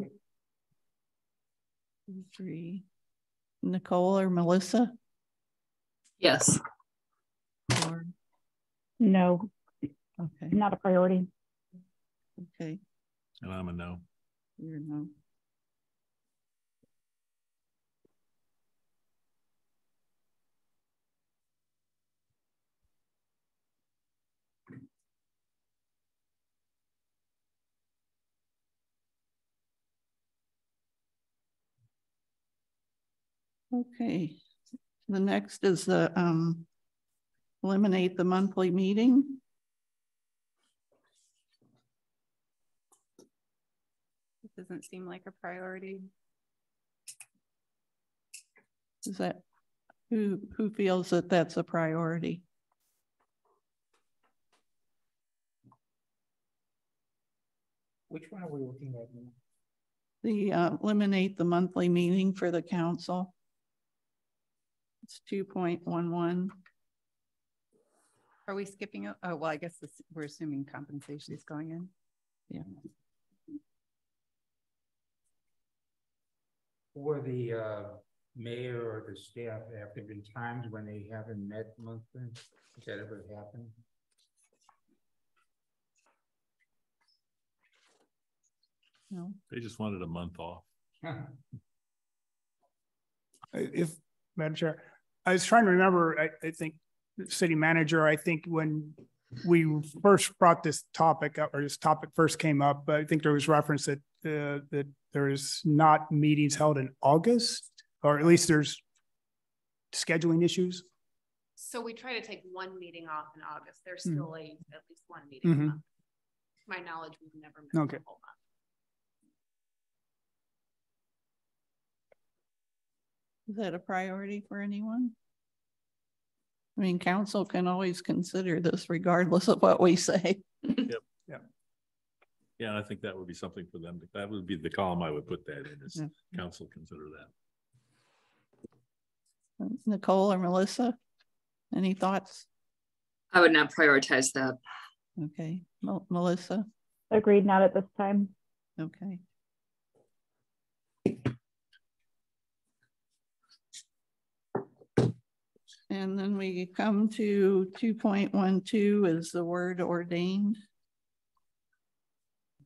2, 3. Nicole or Melissa? Yes. 4. No. Okay. Not a priority. Okay. And I'm a no. You're no. Okay, the next is the eliminate the monthly meeting. It doesn't seem like a priority. Is that who feels that that's a priority? Which one are we looking at now? The eliminate the monthly meeting for the council. It's 2.11. Are we skipping? Oh, well, I guess we're assuming compensation is going in. Yeah. For the mayor or the staff, have there been times when they haven't met monthly? Has that ever happened? No. They just wanted a month off. If, Madam Chair, I was trying to remember, I think city manager, I think when we first brought this topic up, or this topic first came up, I think there was reference that that there is not meetings held in August, or at least there's scheduling issues. So we try to take one meeting off in August. There's still at least one meeting a month. To my knowledge, we've never missed a whole month. Is that a priority for anyone? I mean, council can always consider this regardless of what we say. Yep. Yeah. Yeah, and I think that would be something for them. That would be the column I would put that in, is council consider that. Nicole or Melissa, any thoughts? I would not prioritize that. Okay, Melissa? Agreed, not at this time. Okay. And then we come to 2.12 is the word ordained.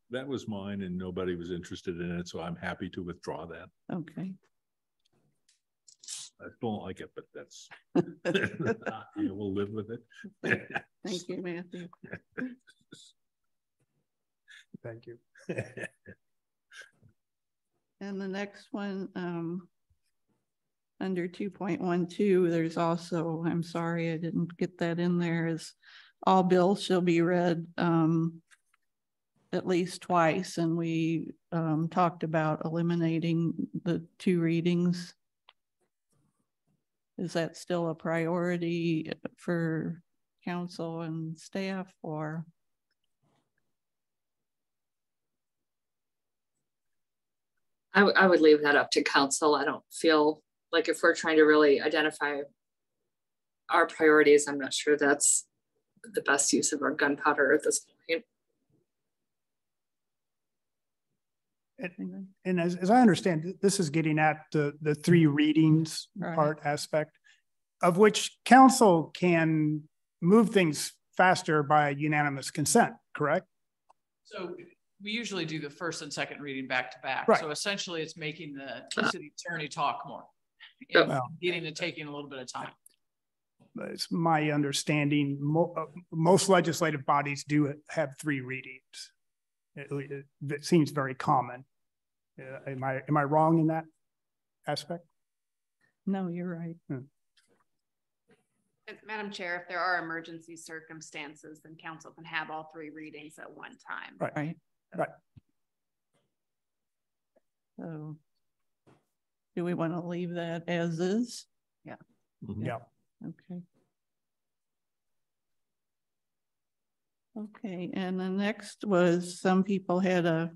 That was mine and nobody was interested in it, so I'm happy to withdraw that. Okay. I don't like it, but that's, we'll live with it. Thank you, Matthew. Thank you. And the next one, under 2.12, there's also, I'm sorry, I didn't get that in there, is all bills shall be read at least twice. And we talked about eliminating the 2 readings. Is that still a priority for council and staff, or? I would leave that up to council. I don't feel like if we're trying to really identify our priorities, I'm not sure that's the best use of our gunpowder at this point. And as I understand, this is getting at the 3 readings part aspect, of which council can move things faster by unanimous consent, correct? So we usually do the first and second reading back to back. Right. So essentially it's making the city attorney talk more. Getting to taking a little bit of time. It's my understanding, most legislative bodies do have 3 readings. That seems very common. Am I wrong in that aspect? No, you're right. Madam Chair, if there are emergency circumstances, then council can have all 3 readings at one time. Right. Right. So do we want to leave that as is? Yeah. Yeah. Okay. Okay, and the next was, some people had on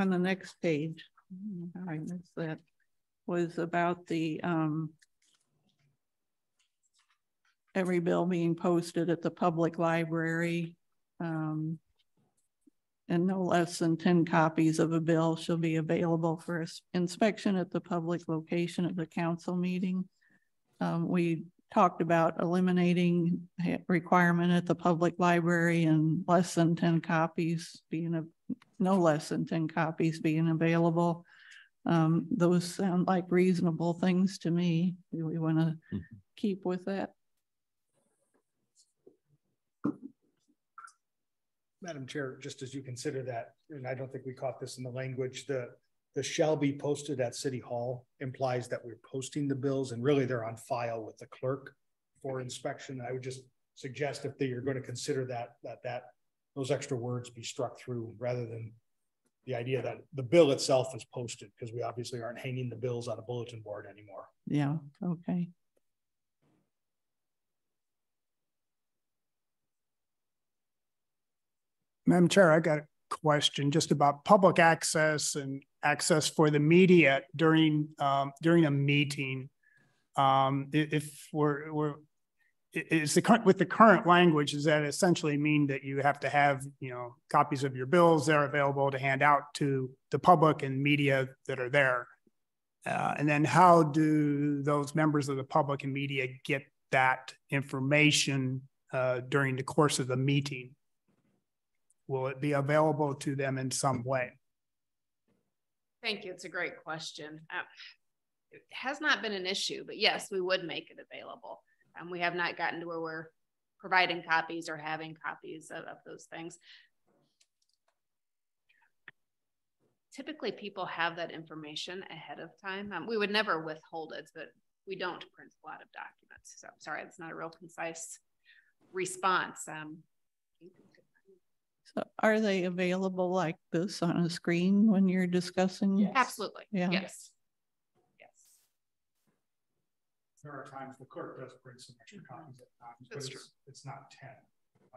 the next page, I missed that, was about the every bill being posted at the public library, and no less than 10 copies of a bill shall be available for inspection at the public location of the council meeting. We talked about eliminating requirement at the public library and less than 10 copies being no less than 10 copies being available. Those sound like reasonable things to me. Do we want to keep with that? Madam Chair, just as you consider that, and I don't think we caught this in the language, the shall be posted at City Hall implies that we're posting the bills and really they're on file with the clerk for inspection. I would just suggest if you're going to consider that those extra words be struck through, rather than the idea that the bill itself is posted, because we obviously aren't hanging the bills on a bulletin board anymore. Yeah, okay. Madam Chair, I got a question just about public access and access for the media during a meeting. If it's the current, with the current language, does that essentially mean that you have to have, copies of your bills that are available to hand out to the public and media that are there? And then how do those members of the public and media get that information during the course of the meeting? Will it be available to them in some way? Thank you. It's a great question. It has not been an issue, but yes, we would make it available. We have not gotten to where we're providing copies or having copies of those things. Typically, people have that information ahead of time. We would never withhold it, but we don't print a lot of documents. So sorry, it's not a real concise response. So are they available like this on a screen when you're discussing? Yes. Absolutely. Yeah. Yes. There are times the clerk does print some extra copies at times, but it's not 10.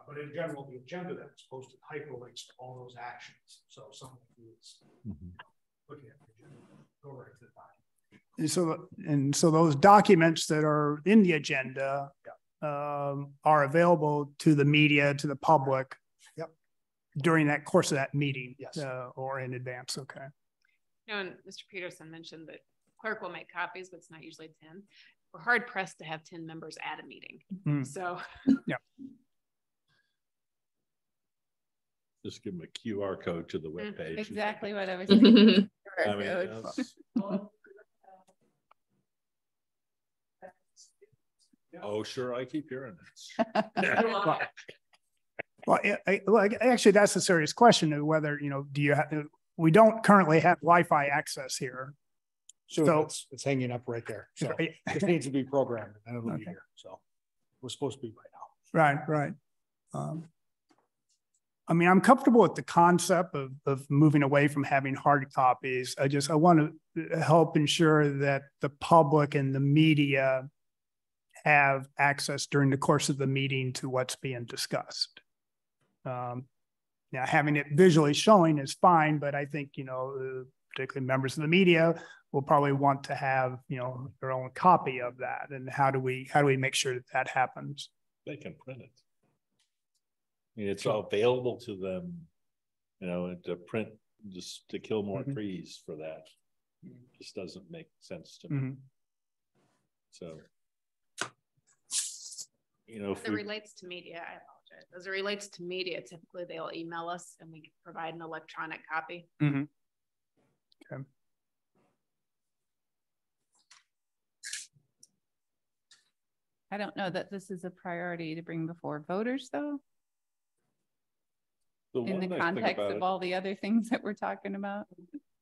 But in general, the agenda that is posted hyperlinks to all those actions. So someone who is looking at the agenda, go right to the document. And so those documents that are in the agenda are available to the media, to the public. Yep. During that course of that meeting. Yes. Or in advance. Okay. And Mr. Peterson mentioned that clerk will make copies, but it's not usually 10. We're hard pressed to have 10 members at a meeting. So yeah. Just give them a QR code to the webpage. Exactly what I was thinking. I mean, oh, sure. I keep hearing this. Well, actually, that's a serious question of whether, do you have, we don't currently have Wi-Fi access here. So it's hanging up right there. So it needs to be programmed and it'll be here. So we're supposed to be by now. Right. I mean, I'm comfortable with the concept of moving away from having hard copies. I want to help ensure that the public and the media have access during the course of the meeting to what's being discussed. Now, having it visually showing is fine, but I think, particularly members of the media will probably want to have, their own copy of that. And how do we make sure that that happens? They can print it. I mean, it's all available to them, to print, just to kill more trees for that. Just doesn't make sense to me. So, if it relates to media, I apologize. As it relates to media, typically they'll email us and we provide an electronic copy. Okay. I don't know that this is a priority to bring before voters, though. In the context of all the other things that we're talking about.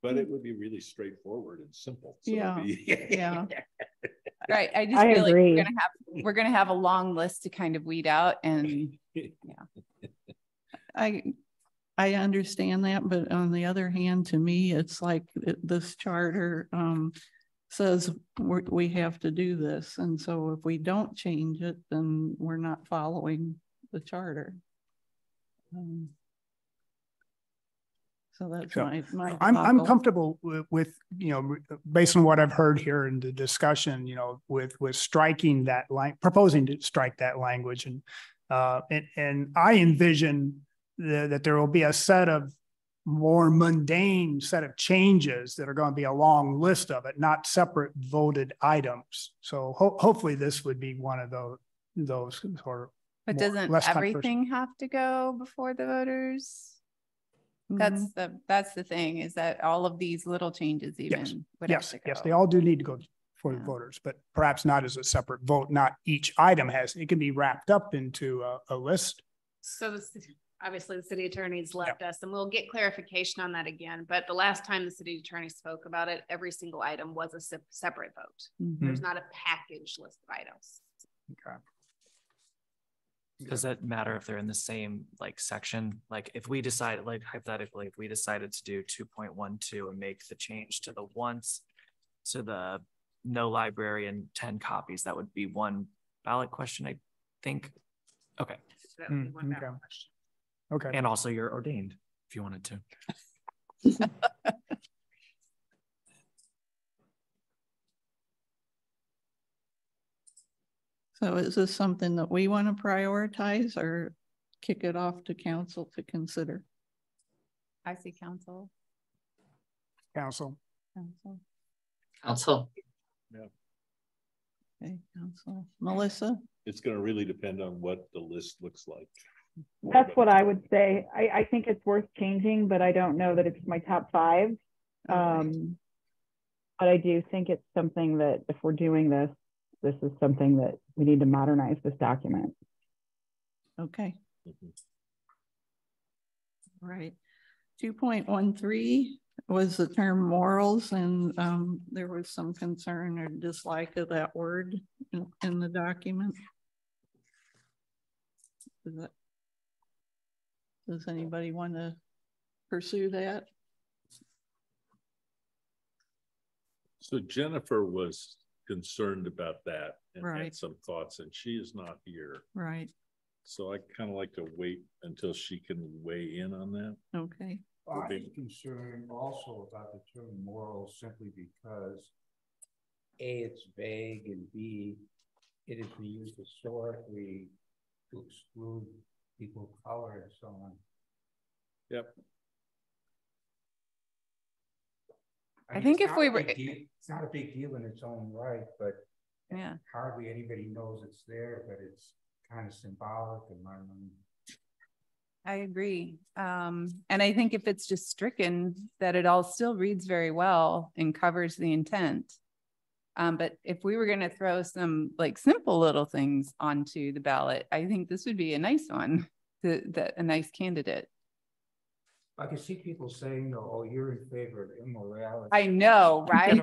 But it would be really straightforward and simple. So yeah. Right. I just feel agree. like we're gonna have a long list to kind of weed out, and I understand that, but on the other hand, to me, it's like this charter says we have to do this. And so if we don't change it, then we're not following the charter. So that's my I'm comfortable with, based on what I've heard here in the discussion, with striking that proposing to strike that language. And I envision that there will be a set of more mundane set of changes that are going to be a long list of it, not separate voted items. So hopefully this would be one of those sort of. But doesn't everything have to go before the voters? That's the thing, is that all of these little changes even would have to go. Yes, they all do need to go for the voters, but perhaps not as a separate vote. Not each item it can be wrapped up into a list. So obviously the city attorney's left us, and we'll get clarification on that again. But the last time the city attorney spoke about it, every single item was a separate vote. There's not a package list of items. Okay. Does that matter if they're in the same section? Like if we decide, hypothetically, if we decided to do 2.12 and make the change to the once to the no library and 10 copies, that would be one ballot question, I think. Okay. So that would be one ballot question. Okay. And also you're ordained if you wanted to. So is this something that we want to prioritize or kick it off to council to consider? I see council. Council. Council. Council. Yeah. Okay, council. Melissa? It's gonna really depend on what the list looks like. That's what I would say. I think it's worth changing, but I don't know that it's my top 5. But I do think it's something that if we're doing this, this is something that we need to modernize this document. Okay. Mhm. Right. 2.13 was the term morals, and there was some concern or dislike of that word in the document. Does anybody want to pursue that? So Jennifer was concerned about that and Right. had some thoughts, and she is not here. Right. So I kind of like to wait until she can weigh in on that. Okay. I'm concerned also about the term moral simply because A, it's vague, and B, it has been used historically to exclude people of color and so on. Yep. I think it's if we were, it's not a big deal in its own right, but yeah, hardly anybody knows it's there, but it's kind of symbolic in my mind. I agree. And I think if it's just stricken, that it all still reads very well and covers the intent. But if we were going to throw some like simple little things onto the ballot, I think this would be a nice one, a nice candidate. I can see people saying, "Oh, you're in favor of immorality." I know, right?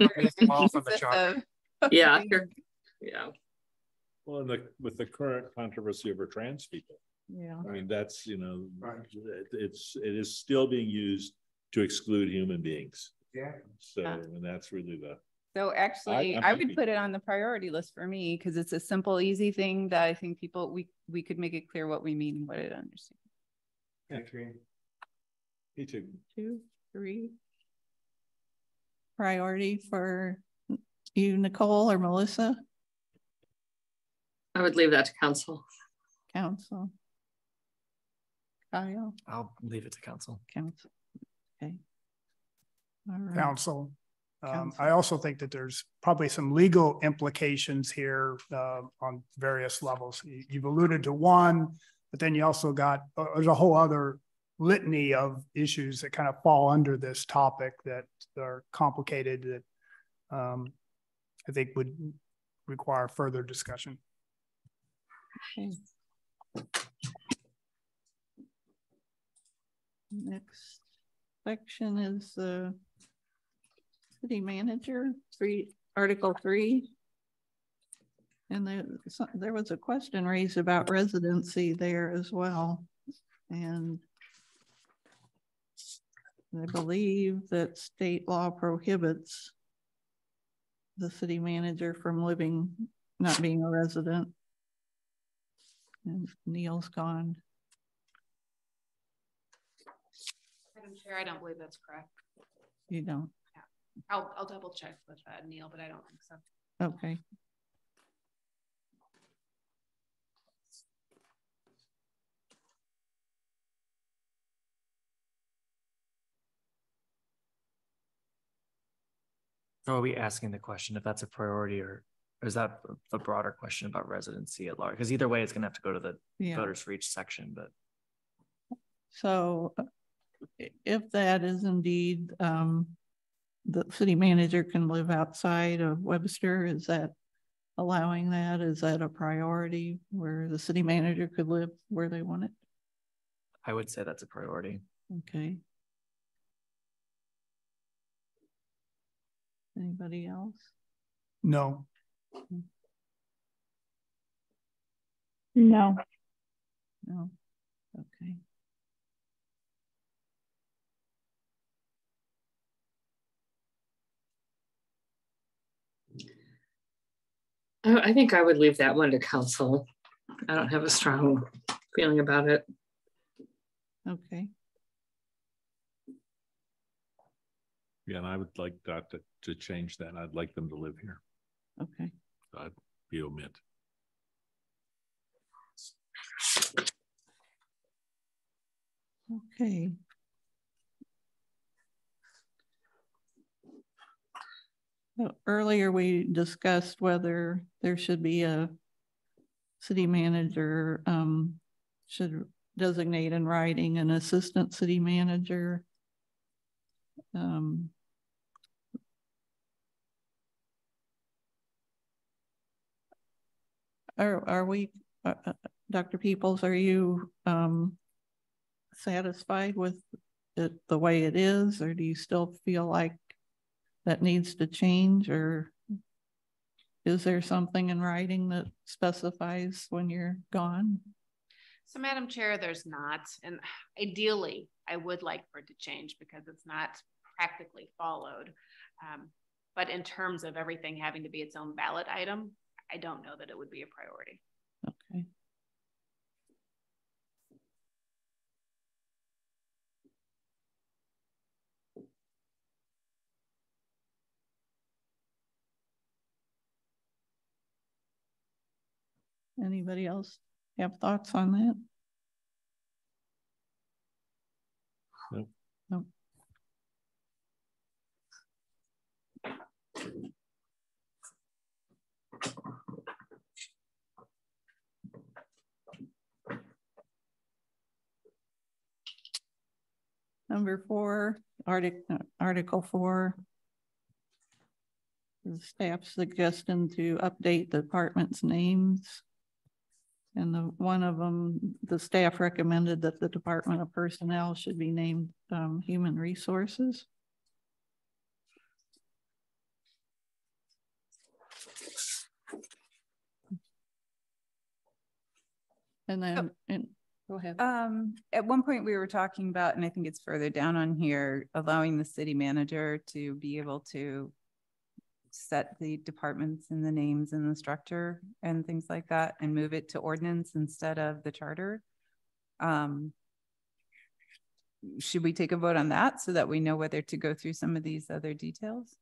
Yeah. Yeah. Well, with the current controversy over trans people. Yeah. I mean, that's, it is still being used to exclude human beings. Yeah. So, and that's really So actually, I'm I would happy. put it on the priority list for me because it's a simple, easy thing that I think people, we could make it clear what we mean and what it understands. Yeah. Me too. 2, 3. Priority for you, Nicole or Melissa? I would leave that to council. Council. Kyle? I'll leave it to council. Council. Okay. All right. Council. Council. I also think that there's probably some legal implications here on various levels. You've alluded to one, but then you also got, there's a whole other litany of issues that kind of fall under this topic that are complicated that I think would require further discussion. Okay. Next section is the city manager, Article 3. And there was a question raised about residency there as well. And I believe that state law prohibits the city manager from not being a resident. And Neil's gone. Madam Chair, I don't believe that's correct. You don't? Yeah. I'll double check with Neil, but I don't think so. Okay. So are we asking the question if that's a priority, or is that a broader question about residency at large? Because either way, it's going to have to go to the voters for each section. But so if that is indeed the city manager can live outside of Webster, is that allowing that? Is that a priority where the city manager could live where they want it? I would say that's a priority. Okay. Anybody else? No. No. No. Okay. I think I would leave that one to council. I don't have a strong feeling about it. Okay. Yeah, and I would like that to change that. I'd like them to live here. Okay. I'd be omit. Okay. Well, earlier we discussed whether there should be a city manager, should designate in writing an assistant city manager. Are we, Dr. Peoples, are you satisfied with it the way it is, or do you still feel like that needs to change, or is there something in writing that specifies when you're gone? So Madam Chair, there's not, and ideally I would like for it to change because it's not practically followed. But in terms of everything having to be its own ballot item, I don't know that it would be a priority. Okay. Anybody else have thoughts on that? No. No. Number 4, Article 4. The staff suggesting to update the department's names. And one of them, the staff recommended that the Department of Personnel should be named Human Resources. And then, go ahead. At one point we were talking about, and I think it's further down on here, allowing the city manager to be able to set the departments and the names and the structure and things like that and move it to ordinance instead of the charter. Should we take a vote on that so that we know whether to go through some of these other details?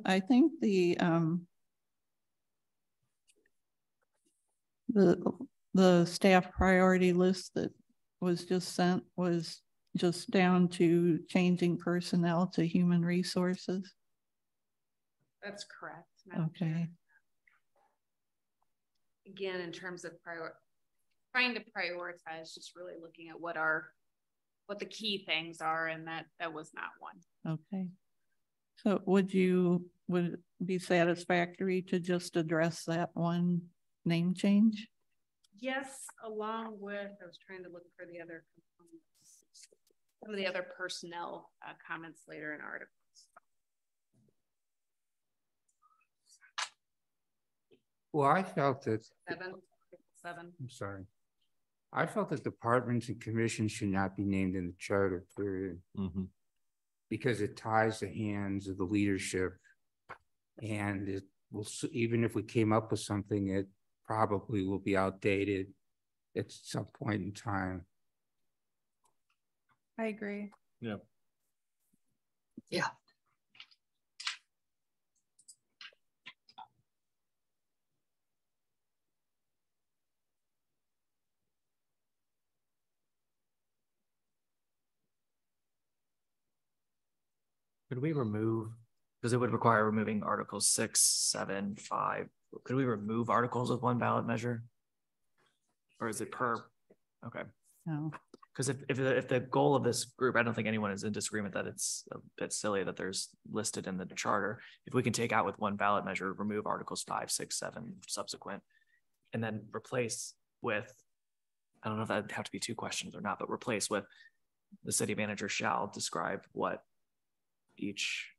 I think the staff priority list that was just sent was just down to changing personnel to human resources. That's correct. Okay. Again, in terms of trying to prioritize, just really looking at what the key things are, and that was not one. Okay. So would it be satisfactory to just address that one name change? Yes, along with, I was trying to look for the other components, some of the other personnel comments later in articles. Well, I felt that. 7. I'm sorry. I felt that departments and commissions should not be named in the charter, period. Mm-hmm. Because it ties the hands of the leadership, and it will, even if we came up with something, it probably will be outdated at some point in time. I agree. Yeah. Yeah. Could we remove, because it would require removing Articles 6, 7, 5. Could we remove articles with one ballot measure? Or is it per? Okay. No. Because if the goal of this group, I don't think anyone is in disagreement that it's a bit silly that there's listed in the charter. If we can take out with one ballot measure, remove Articles 5, 6, 7 subsequent, and then replace with, I don't know if that'd have to be 2 questions or not, but replace with the city manager shall describe what each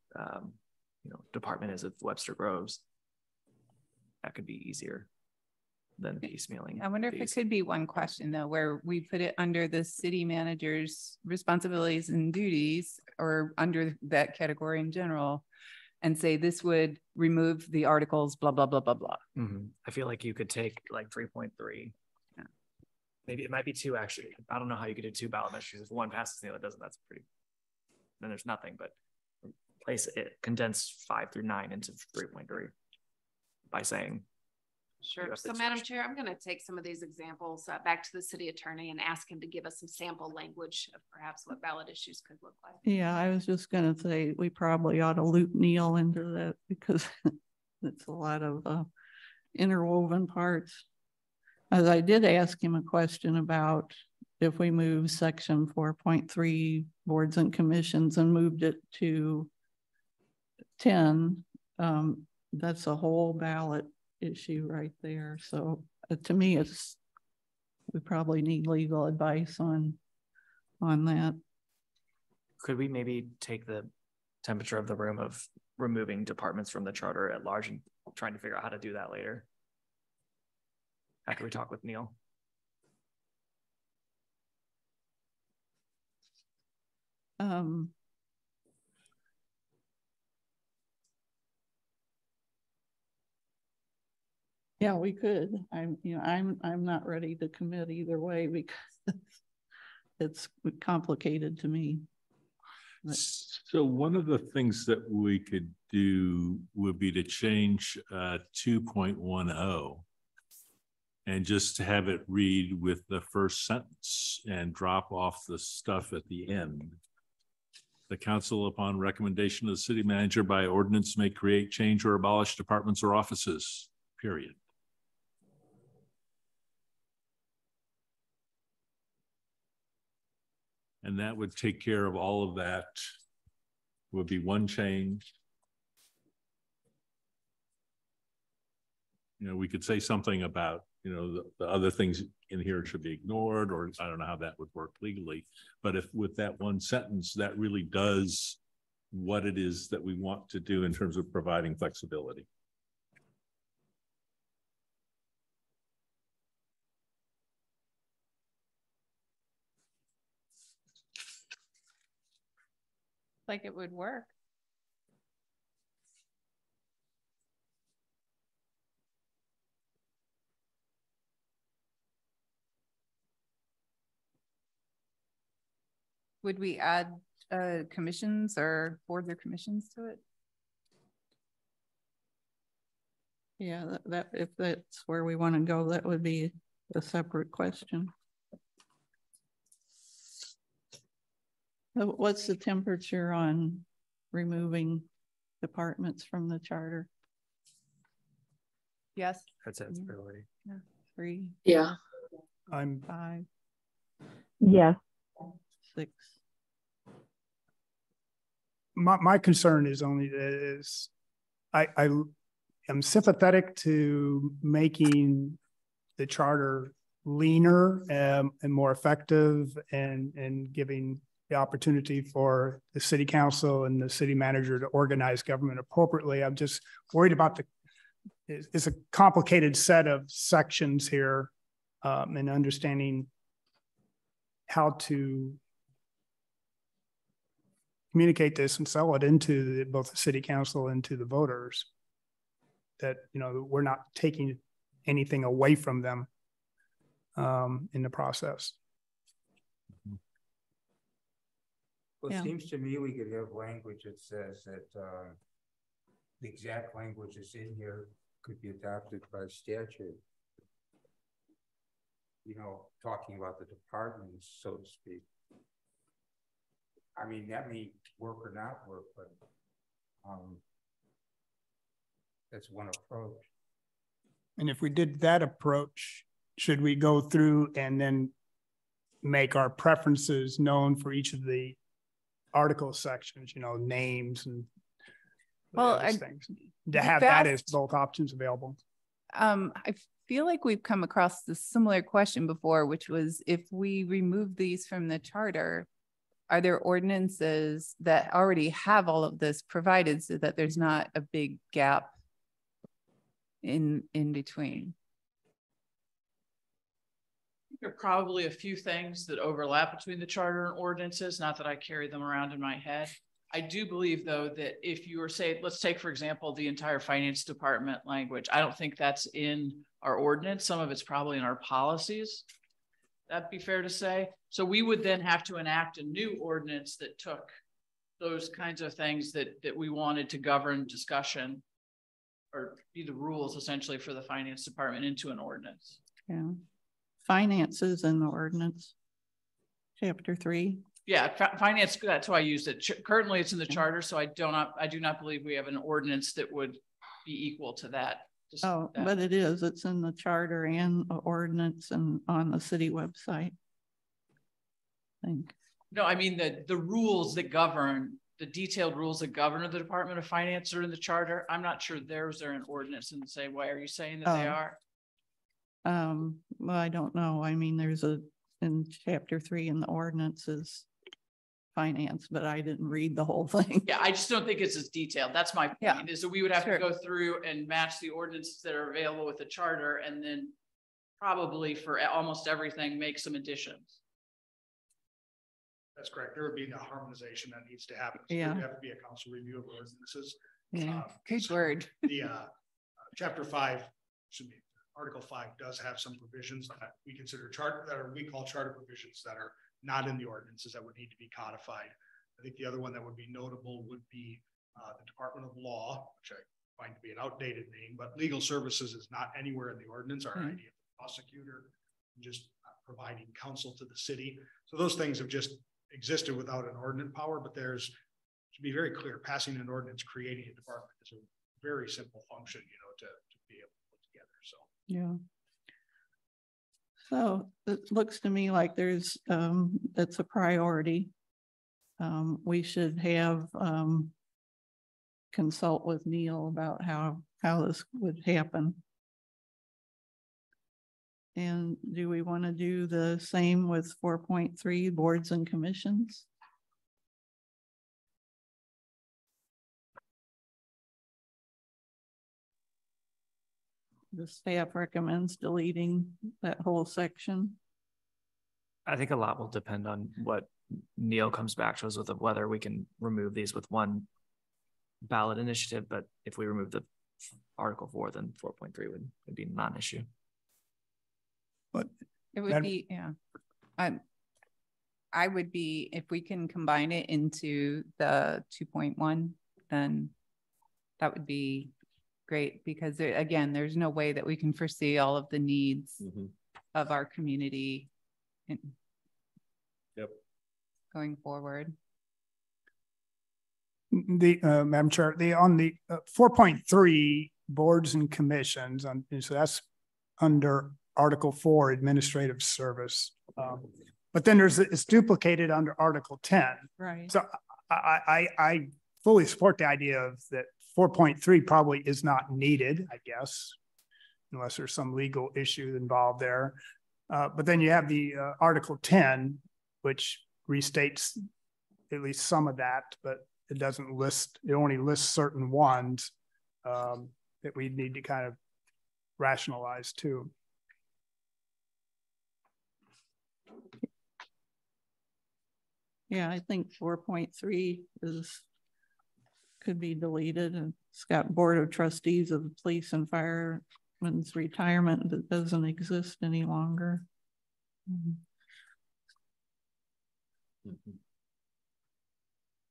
department is at Webster Groves. That could be easier than piecemealing. I wonder if it could be one question though, where we put it under the city manager's responsibilities and duties, or under that category in general, and say this would remove the articles, blah, blah, blah, blah, blah. Mm-hmm. I feel like you could take like 3.3. Yeah. Maybe it might be 2 actually. I don't know how you could do 2 ballot measures. If one passes, the other doesn't, that's pretty, then there's nothing, but place it, condense 5 through 9 into 3.3 by saying Sure. So Madam Chair, I'm going to take some of these examples back to the city attorney and ask him to give us some sample language of perhaps what ballot issues could look like. Yeah, I was just going to say we probably ought to loop Neil into that because it's a lot of interwoven parts. As I did ask him a question about if we move section 4.3 boards and commissions and moved it to 10, that's a whole ballot issue right there. So to me, we probably need legal advice on that. Could we maybe take the temperature of the room of removing departments from the charter at large and trying to figure out how to do that later after we talk with Neil? Yeah, we could. I'm not ready to commit either way because it's complicated to me. So one of the things that we could do would be to change 2.10 and just have it read with the first sentence and drop off the stuff at the end. The council, upon recommendation of the city manager by ordinance, may create, change, or abolish departments or offices, period. And that would take care of all of that. Would be one change. You know, we could say something about, you know, the other things in here should be ignored, or I don't know how that would work legally. But if with that one sentence, that really does what it is that we want to do in terms of providing flexibility. Like it would work. Would we add commissions or boards or commissions to it? Yeah, that if that's where we want to go, that would be a separate question. What's the temperature on removing departments from the charter? Yes. That's its priority. Yeah. 3. Yeah. I'm 5. Yes. 6. my concern is only is I am sympathetic to making the charter leaner and more effective and giving the opportunity for the city council and the city manager to organize government appropriately. I'm just worried about it's a complicated set of sections here and understanding how to communicate this and sell it into both the city council and to the voters, that, you know, we're not taking anything away from them in the process. Well, Yeah. it seems to me we could have language that says that the exact language that's in here could be adopted by statute. You know, talking about the departments, so to speak. I mean, that may work or not work, but that's one approach. And if we did that approach, should we go through and then make our preferences known for each of the article sections, you know, names and things, to have that as both options available? I feel like we've come across this similar question before, which was if we remove these from the charter, are there ordinances that already have all of this provided so that there's not a big gap in between? There are probably a few things that overlap between the charter and ordinances, not that I carry them around in my head. I do believe, though, that if you were say, let's take, for example, the entire finance department language. I don't think that's in our ordinance. Some of it's probably in our policies. That'd be fair to say. So we would then have to enact a new ordinance that took those kinds of things that we wanted to govern discussion or be the rules essentially for the finance department into an ordinance. Yeah. Finances in the ordinance. Chapter 3. Yeah, finance, that's why I used it. Currently it's in the charter, so I do not believe we have an ordinance that would be equal to that. But it is, it's in the charter and the ordinance and on the city website. I think. No, I mean the rules that govern, the detailed rules that govern the Department of Finance are in the charter. I'm not sure theirs are an ordinance and say, why are you saying that they are? Well, I don't know. I mean, there's in chapter 3 in the ordinances finance, but I didn't read the whole thing. Yeah, I just don't think it's as detailed. That's my point, is that we would have Sure. to go through and match the ordinances that are available with the charter, and then probably for almost everything, make some additions. That's correct. There would be a harmonization that needs to happen. So Yeah. There would have to be a council review of ordinances. Yeah. Good word. The chapter 5, excuse me, Article 5 does have some provisions that we consider we call charter provisions that are not in the ordinances that would need to be codified. I think the other one that would be notable would be the Department of Law, which I find to be an outdated name, but legal services is not anywhere in the ordinance. Our idea of the prosecutor, just providing counsel to the city. So those things have just existed without an ordinance power, but there's, to be very clear, passing an ordinance, creating a department is a very simple function, to be able to put together. So yeah. So it looks to me like there's, it's a priority. We should have, consult with Neil about how this would happen. And do we want to do the same with 4.3 boards and commissions? The staff recommends deleting that whole section. I think a lot will depend on what Neil comes back to us with, of whether we can remove these with one ballot initiative. But if we remove the Article 4, then 4.3 would be non-issue. But it would be, yeah. I would be, if we can combine it into the 2.1, then that would be great, because there, again, there's no way that we can foresee all of the needs of our community going forward. The Madam Chair, on the 4.3 boards and commissions, so that's under Article 4 administrative service, but then it's duplicated under Article 10. Right. So I fully support the idea of that 4.3 probably is not needed, I guess, unless there's some legal issue involved there. But then you have the Article 10, which restates at least some of that, but it doesn't list, it only lists certain ones that we need to kind of rationalize too. Yeah, I think 4.3 could be deleted, and it's got Board of Trustees of the Police and Firemen's Retirement that doesn't exist any longer.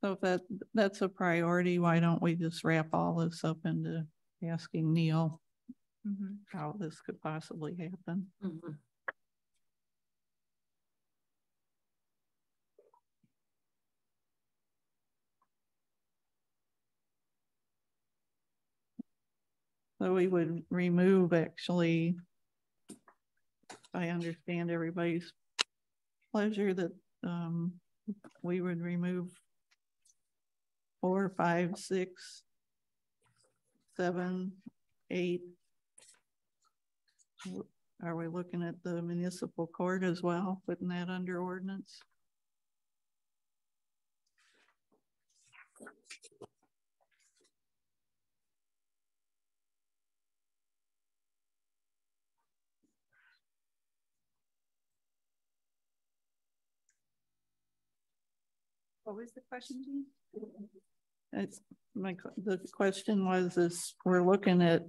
So if that's a priority, why don't we just wrap all this up into asking Neil how this could possibly happen? So we would remove, actually, if I understand everybody's pleasure, that we would remove 4, 5, 6, 7, 8. Are we looking at the municipal court as well, putting that under ordinance? What was the question, Jean? It's the question was, we're looking at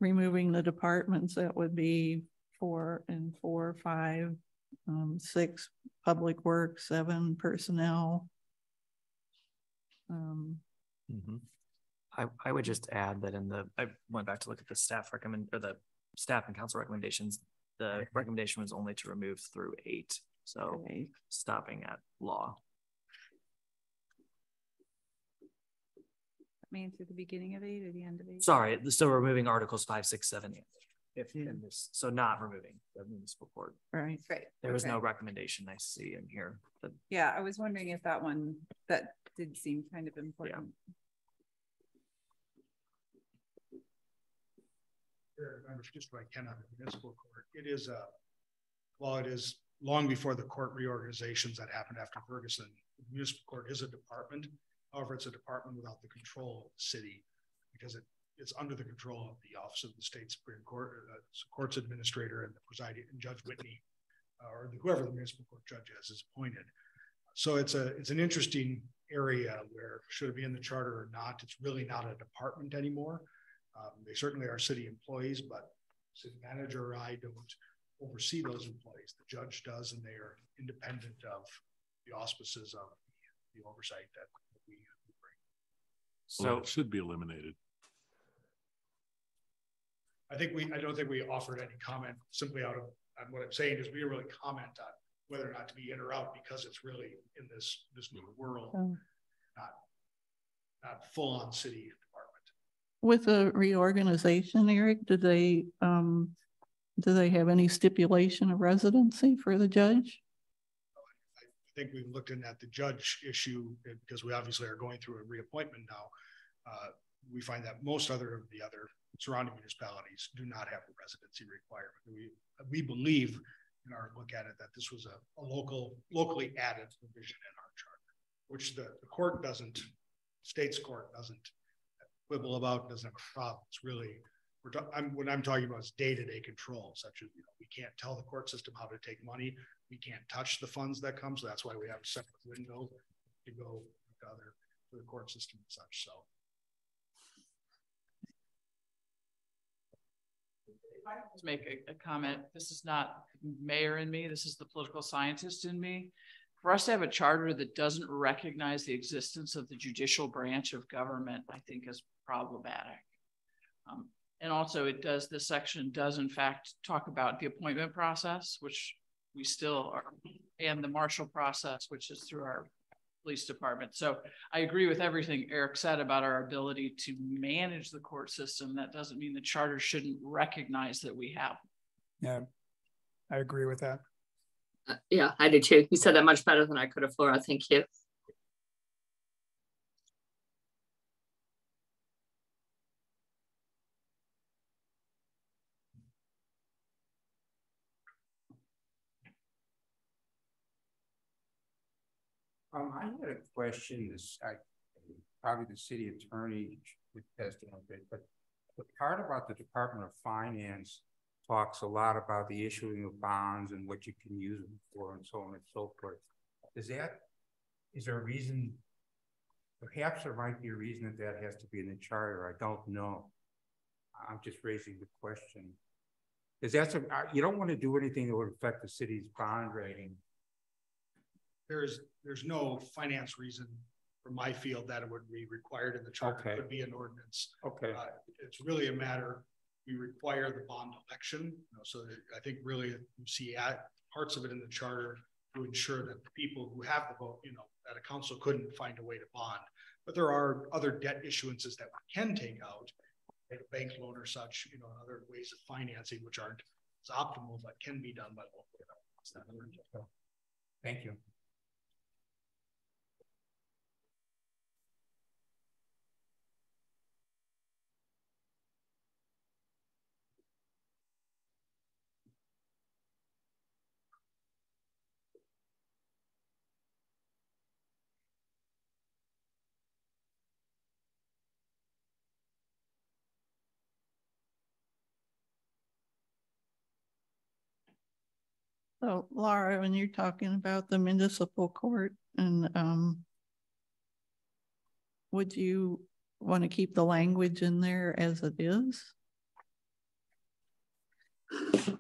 removing the departments that would be 4 and 4, 5, 6 public works, 7 personnel. I would just add that I went back to look at the staff the staff and council recommendations. The recommendation was only to remove through 8. So stopping at law. I mean, to the beginning of 8 or the end of 8? Sorry, so removing articles 5, 6, 7, 8. If in this, so not removing the municipal court. Right. There was no recommendation I see in here. Yeah, I was wondering if that did seem kind of important. Remember, just what I can on the municipal court. It is while it is long before the court reorganizations that happened after Ferguson, the municipal court is a department. However, it's a department without the control of the city because it's under the control of the Office of the State Supreme Court, or the court's administrator, and the presiding and Judge Whitney, or whoever the municipal court judge is appointed. So it's an interesting area where should it be in the charter or not? It's really not a department anymore. They certainly are city employees, but city manager or I don't oversee those employees. The judge does, and they are independent of the auspices of the oversight that we bring. So it should be eliminated. I don't think we offered any comment simply out of what I'm saying is we didn't really comment on whether or not to be in or out because it's really in this new world, not full on city department. With the reorganization, Eric, do they have any stipulation of residency for the judge? I think we've looked in at the judge issue because we obviously are going through a reappointment now. We find that most of the other surrounding municipalities do not have a residency requirement. We believe in our look at it that this was a locally added provision in our charter, which the court doesn't, state's court doesn't quibble about, doesn't have a problem. It's really, what I'm talking about is day-to-day control, such as, we can't tell the court system how to take money. We can't touch the funds that come. So that's why we have a separate window to go to the court system and such. So. If I could just make a comment, this is not mayor in me, this is the political scientist in me. For us to have a charter that doesn't recognize the existence of the judicial branch of government, I think is problematic. And also this section does in fact talk about the appointment process, which we still are, and the marshal process, which is through our police department. So I agree with everything Eric said about our ability to manage the court system. That doesn't mean the charter shouldn't recognize that we have. Yeah, I agree with that. Yeah, I do too. You said that much better than I could have, Laura. Thank you. I had a question. Probably the city attorney would test on it, but the part about the Department of Finance talks a lot about the issuing of bonds and what you can use them for and so on and so forth. Is there a reason? Perhaps there might be a reason that has to be in the charter. I don't know. I'm just raising the question. Because you don't want to do anything that would affect the city's bond rating. There's no finance reason from my field that it would be required in the charter. Okay. It could be an ordinance. Okay. It's really a matter, we require the bond election. So I think really you see parts of it in the charter to ensure that the people who have the vote, that a council couldn't find a way to bond. But there are other debt issuances that we can take out, like a bank loan or such, other ways of financing which aren't as optimal, but can be done by local governments. Thank you. So Laura, when you're talking about the municipal court, and would you want to keep the language in there as it is? I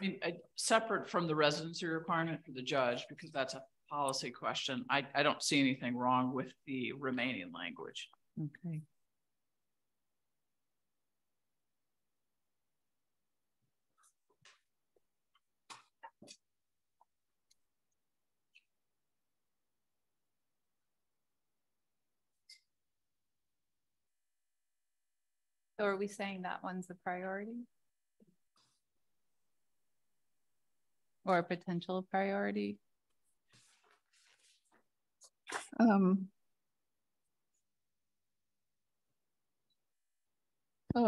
mean, separate from the residency requirement for the judge, because that's a policy question. I don't see anything wrong with the remaining language. Okay. So are we saying that one's a priority? Or a potential priority? Oh,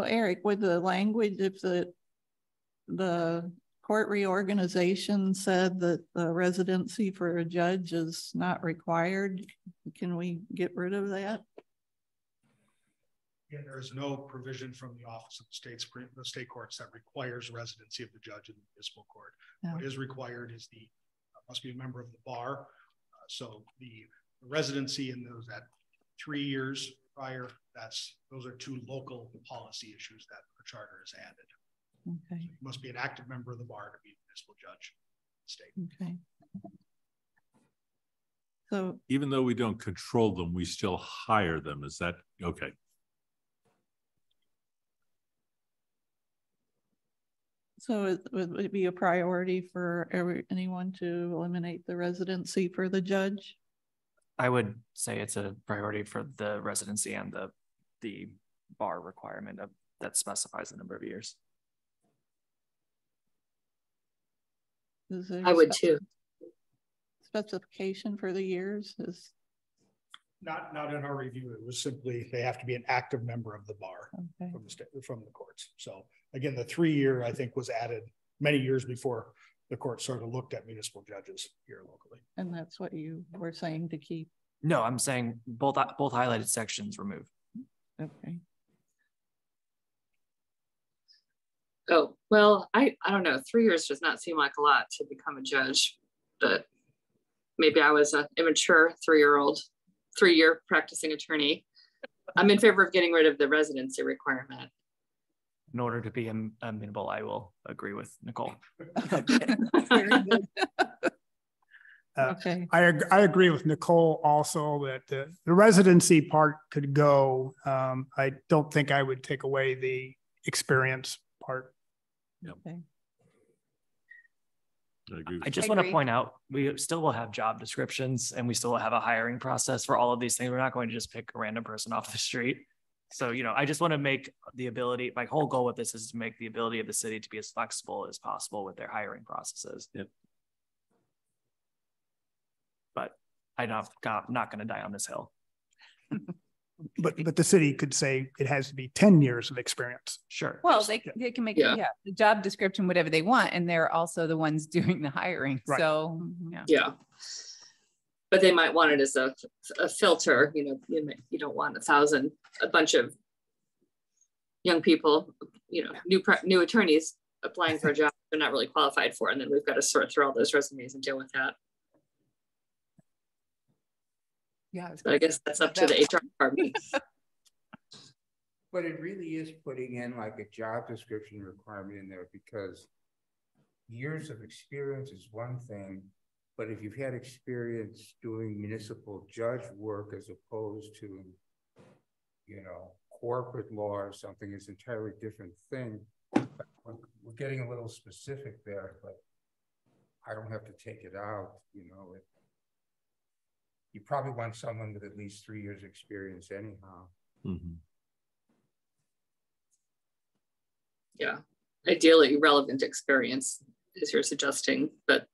Eric, with the language, if the court reorganization said that the residency for a judge is not required, can we get rid of that? Yeah, there is no provision from the Office of the state courts that requires residency of the judge in the municipal court. Yeah. What is required is must be a member of the bar. So the residency in those at 3 years prior, those are two local policy issues that the charter has added. Okay. So you must be an active member of the bar to be a municipal judge in the state. Okay. So even though we don't control them, we still hire them. Is that okay? So would it be a priority for anyone to eliminate the residency for the judge? I would say it's a priority for the residency and the bar requirement that specifies the number of years. I would too. Specification for the years is not in our review. It was simply they have to be an active member of the bar from the courts. So again, the 3 year I think was added many years before the court sort of looked at municipal judges here locally. And that's what you were saying to keep. No, I'm saying both highlighted sections removed. Okay. Oh, well, I don't know. 3 years does not seem like a lot to become a judge, but maybe I was an immature 3-year practicing attorney. I'm in favor of getting rid of the residency requirement. In order to be amenable, I will agree with Nicole. Okay. I agree with Nicole also that the residency part could go. I don't think I would take away the experience part. Yep. Okay. I just want to point out, we still will have job descriptions and we still will have a hiring process for all of these things. We're not going to just pick a random person off the street. So, I just want to make the ability, my whole goal with this is to make the ability of the city to be as flexible as possible with their hiring processes. Yep. But I'm not going to die on this hill. But the city could say it has to be 10 years of experience. Sure. Well, they can make the job description whatever they want, and they're also the ones doing the hiring. Right. So yeah. But they might want it as a filter. You don't want a bunch of young people, new attorneys applying for a job they're not really qualified for, and then we've got to sort through all those resumes and deal with that. Yeah, but I guess that's up to the HR department. But it really is putting in like a job description requirement in there, because years of experience is one thing, but if you've had experience doing municipal judge work as opposed to, corporate law or something, is an entirely different thing. We're getting a little specific there, but I don't have to take it out, you probably want someone with at least 3 years experience anyhow. Mm-hmm. Yeah, ideally relevant experience as you're suggesting, but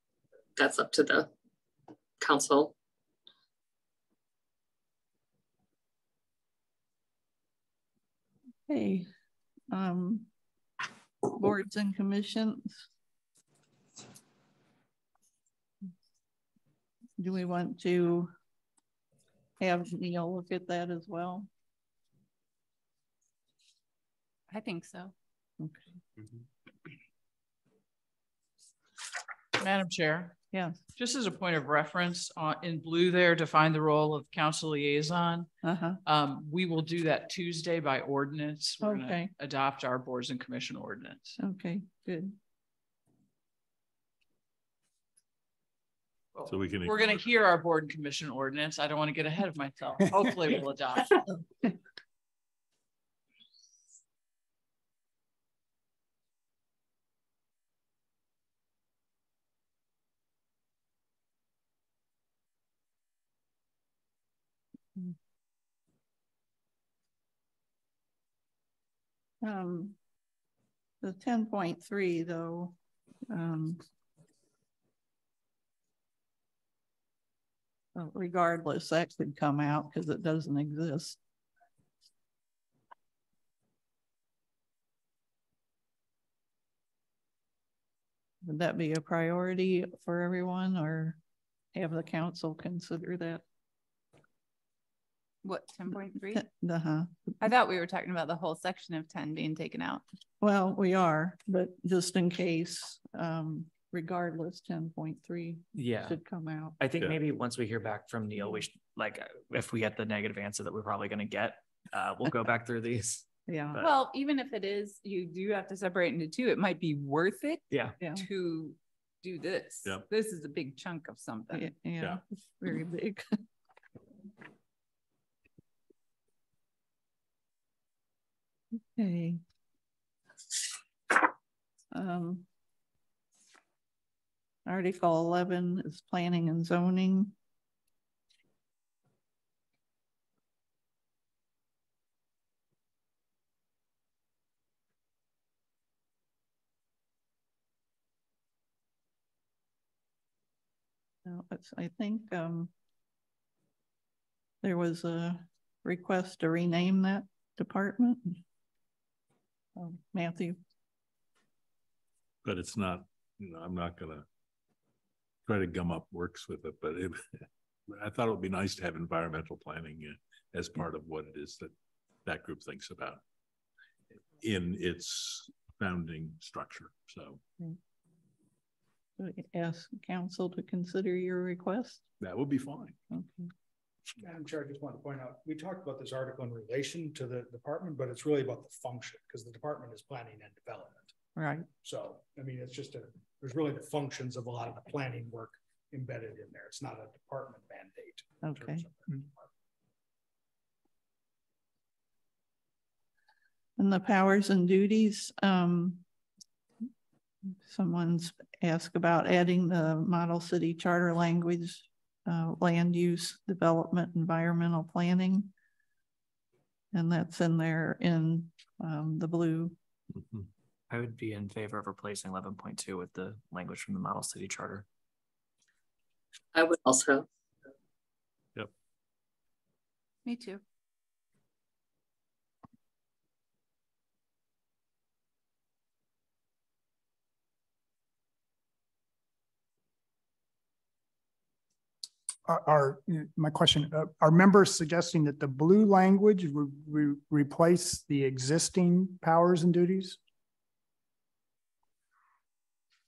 that's up to the council. Okay. Boards and commissions. Do we want to have Neil look at that as well? I think so. Okay. Madam Chair. Yes. Just as a point of reference, in blue there, define the role of council liaison. We will do that Tuesday by ordinance. We're going to adopt our boards and commission ordinance. Okay, good. So we can. We're gonna hear our board and commission ordinance. I don't want to get ahead of myself. Hopefully we'll adopt. The 10.3 though, regardless, that could come out because it doesn't exist. Would that be a priority for everyone, or have the council consider that? What, 10.3? I I thought we were talking about the whole section of 10 being taken out. Well, we are, but just in case, regardless, 10.3 should come out. I think maybe once we hear back from Neil, we should, like, if we get the negative answer that we're probably going to get, we'll go back through these. Yeah. But, Well, even if it is, you do have to separate into two. It might be worth it to do this. Yep. This is a big chunk of something. Yeah. It's very big. Okay. Article 11 is planning and zoning. Now, I think there was a request to rename that department. Matthew. But it's not, I'm not gonna try to gum up works with it, but I thought it would be nice to have environmental planning as part of what it is that that group thinks about in its founding structure. So ask council to consider your request. that would be fine. Okay. Madam Chair, I just want to point out, we talked about this article in relation to the department, but it's really about the function because the department is planning and development. Right. So, I mean, it's just there's really the functions of a lot of the planning work embedded in there. It's not a department mandate. Okay. And the powers and duties, someone's asked about adding the model city charter language, land use, development, environmental planning. And that's in there in the blue. Mm-hmm. I would be in favor of replacing 11.2 with the language from the model city charter. I would also. Yep. Me too. My question, are members suggesting that the blue language would replace the existing powers and duties?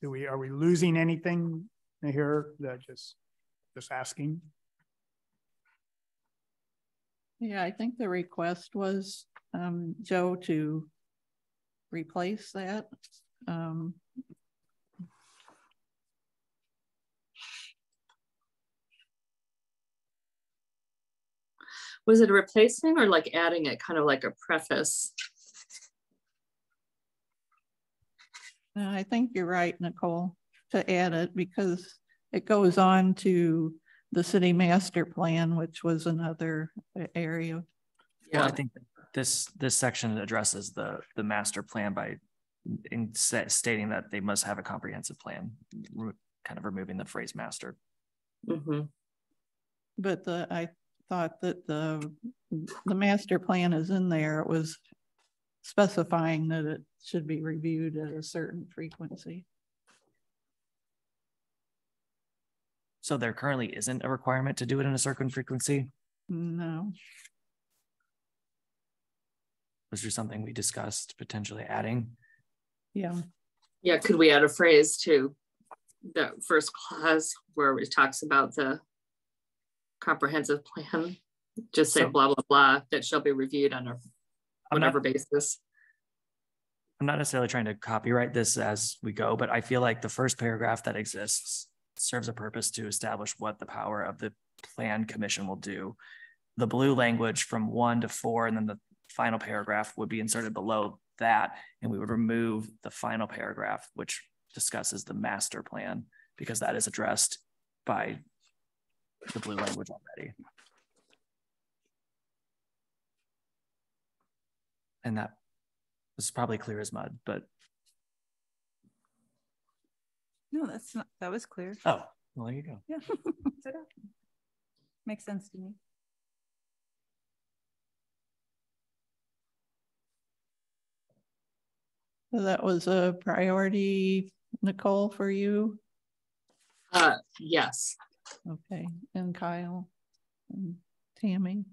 Are we losing anything here? That just asking. Yeah, I think the request was Joe to replace that. Was it replacing or like adding it, kind of like a preface? I think you're right, Nicole, to add it because it goes on to the city master plan, which was another area. Yeah, well, I think this section addresses the master plan by stating that they must have a comprehensive plan, kind of removing the phrase master. Mm-hmm. But I thought that the master plan is in there. It was specifying that it should be reviewed at a certain frequency. So there currently isn't a requirement to do it in a certain frequency? No. Was there something we discussed potentially adding? Yeah. Yeah, could we add a phrase to the first clause where it talks about the comprehensive plan? Just say blah, blah, blah, that shall be reviewed on a whatever basis. I'm not necessarily trying to copyright this as we go, but I feel like the first paragraph that exists serves a purpose to establish what the power of the plan commission will do. The blue language from 1 to 4, and then the final paragraph would be inserted below that, and we would remove the final paragraph, which discusses the master plan, because that is addressed by the blue language already. And that was probably clear as mud, but. No, that's not, that was clear. Oh, well, there you go. Yeah. Makes sense to me. So that was a priority, Nicole, for you? Yes. Okay, and Kyle and Tammy,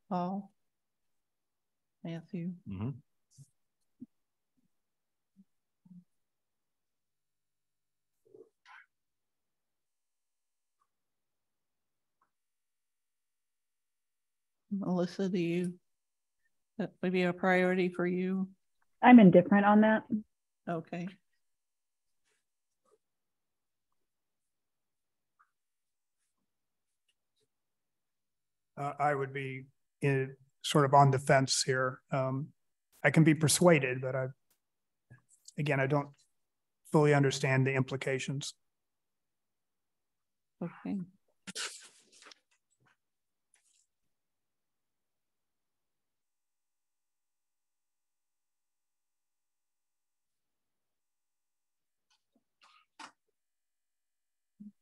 Paul, Matthew. Mm-hmm. Melissa, that would be a priority for you? I'm indifferent on that. Okay. I would be sort of on the fence here. I can be persuaded, but again, I don't fully understand the implications. Okay.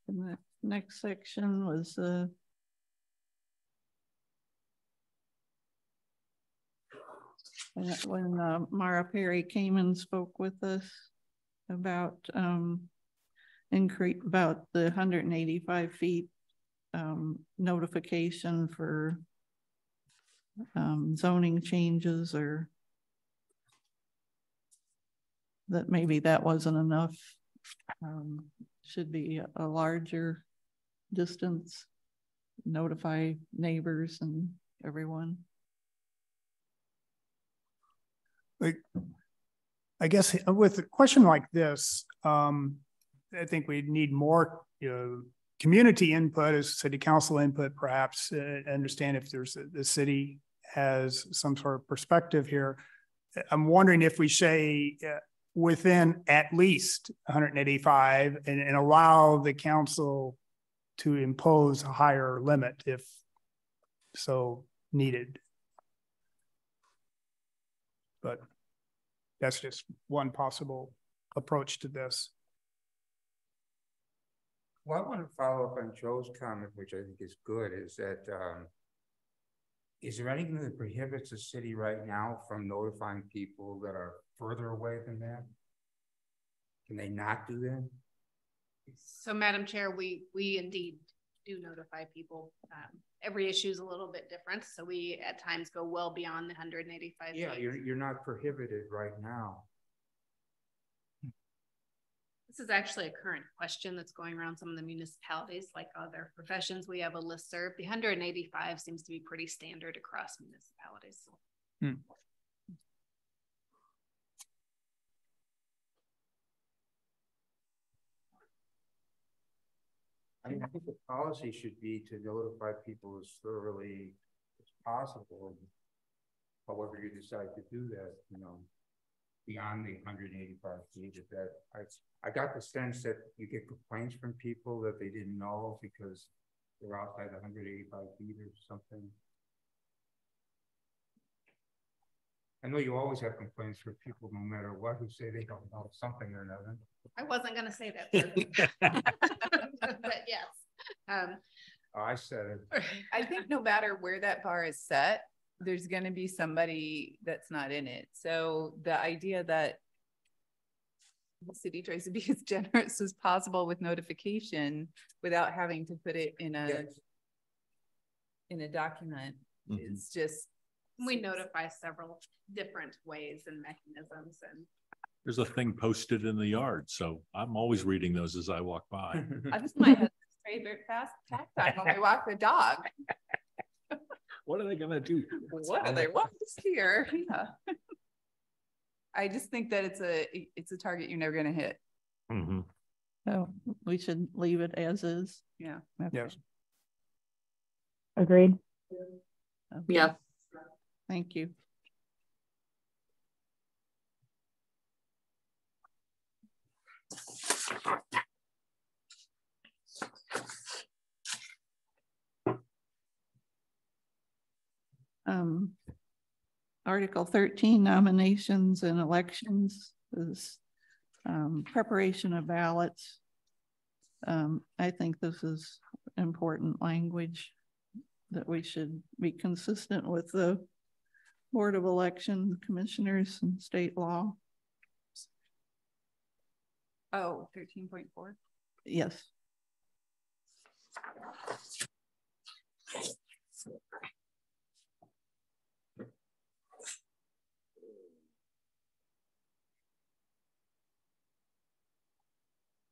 And the next section was when Mara Perry came and spoke with us about about the 185 feet notification for zoning changes, or that maybe that wasn't enough. Should be a larger distance, notify neighbors and everyone. I guess with a question like this, I think we need more community input, as city council input, perhaps, understand if the city has some sort of perspective here. I'm wondering if we say within at least 185 and allow the council to impose a higher limit if so needed. But that's just one possible approach to this. Well, I want to follow up on Joe's comment, which I think is good, is that is there anything that prohibits the city right now from notifying people that are further away than that? Can they not do that? So, Madam Chair, we indeed do notify people. Every issue is a little bit different, so we at times go well beyond the 185 Yeah, feet. you're not prohibited right now. This is actually a current question that's going around some of the municipalities, like other professions. We have a listserv. The 185 seems to be pretty standard across municipalities. I mean, I think the policy should be to notify people as thoroughly as possible. However you decide to do that, beyond the 185 feet. I got the sense that you get complaints from people that they didn't know because they're outside the 185 feet or something. I know you always have complaints from people, no matter what, who say they don't know something or another. I wasn't going to say that, but yes. I said it. I think no matter where that bar is set, there's going to be somebody that's not in it. So the idea that the city tries to be as generous as possible with notification without having to put it in a document is just. We notify several different ways and mechanisms, and there's a thing posted in the yard, so I'm always reading those as I walk by. I just might have favorite fast tag time when we walk the dog. What are they gonna do? What do they want to hear? Yeah. I just think that it's a target you're never gonna hit. Mm-hmm. So we should leave it as is. Yeah. Okay. Yes. Agreed. Okay. Yeah. Thank you. Article 13, nominations and elections, is preparation of ballots. I think this is important language that we should be consistent with the Board of Election Commissioners and state law. Oh, 13.4. Yes.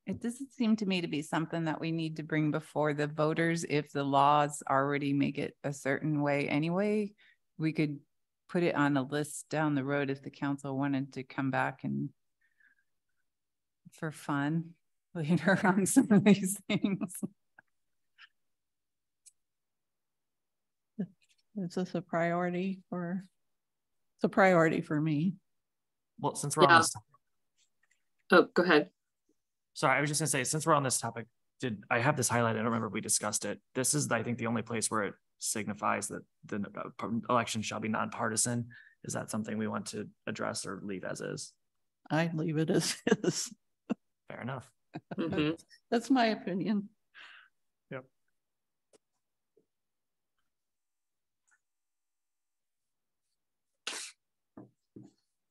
It doesn't seem to me to be something that we need to bring before the voters. If the laws already make it a certain way anyway, we could put it on a list down the road if the council wanted to come back and for fun later on some of these things. Is this a priority for? It's a priority for me. Well, since we're on this topic, Oh, go ahead. sorry, I was just gonna say, since we're on this topic, did I have this highlighted? I don't remember if we discussed it. This is, I think, the only place where it signifies that the election shall be nonpartisan. Is that something we want to address or leave as is? I leave it as is. Fair enough. Mm-hmm. That's my opinion. Yep.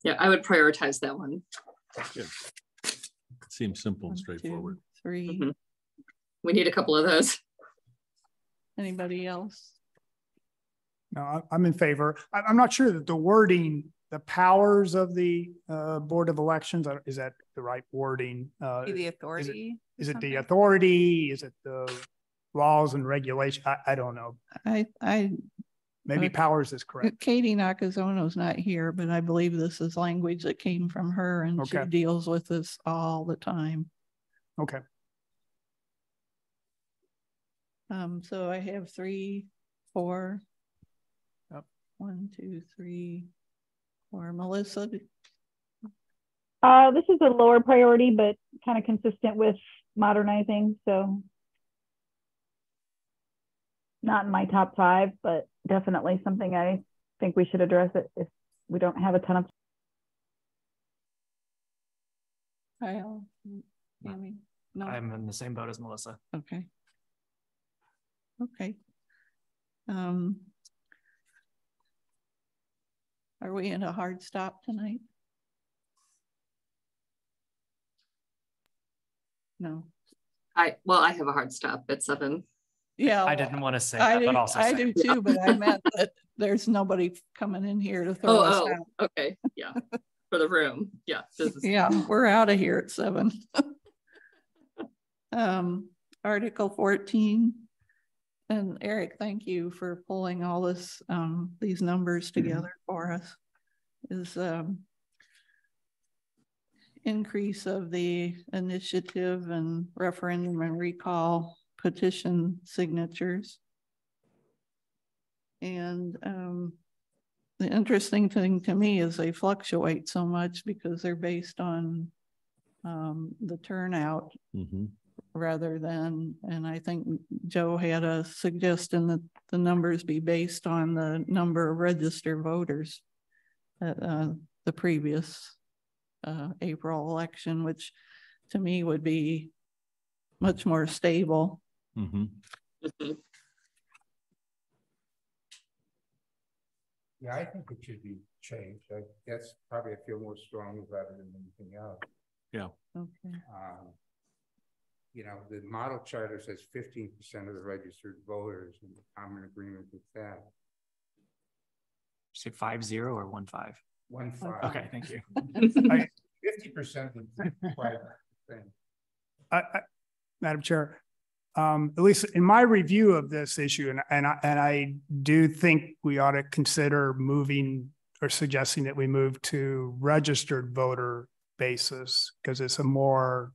Yeah, I would prioritize that one. Yeah. Seems simple and 1, straightforward. 2, 3. Mhm. We need a couple of those. Anybody else? No, I'm in favor. I'm not sure that the wording, the powers of the Board of Elections, is that the right wording? The authority. Is it the authority? Is it the laws and regulation? I don't know. Maybe powers is correct. Katie Nakazono's not here, but I believe this is language that came from her, and she Okay. deals with this all the time. Okay. So I have 3, 4. Yep. 1, 2, 3, 4. Melissa? This is a lower priority, but kind of consistent with modernizing. So not in my top 5, but definitely something I think we should address it if we don't have a ton of. Kyle? Amy? No. I'm in the same boat as Melissa. Okay. Okay. Are we in a hard stop tonight? No. I have a hard stop at 7. Yeah. I didn't want to say that, but also I say. do too, but I meant that there's nobody coming in here to throw us out. Okay. Yeah. For the room. Yeah. Yeah, we're out of here at 7. Article 14. And Eric, thank you for pulling all this, these numbers together for us. Is increase of the initiative and referendum and recall petition signatures. And the interesting thing to me is they fluctuate so much because they're based on the turnout. Rather than, and I think Joe had a suggestion that the numbers be based on the number of registered voters at the previous April election, which to me would be much more stable. Yeah, I think it should be changed. That's probably, I feel more strongly about it than anything else. Yeah. Okay. You know, the model charter says 15% of the registered voters, and I'm in agreement with that. Say 5-0 or 1-5? 1-5. Okay, thank you. 50% of the thing. Madam Chair, at least in my review of this issue, and I do think we ought to consider moving or suggesting that we move to registered voter basis because it's a more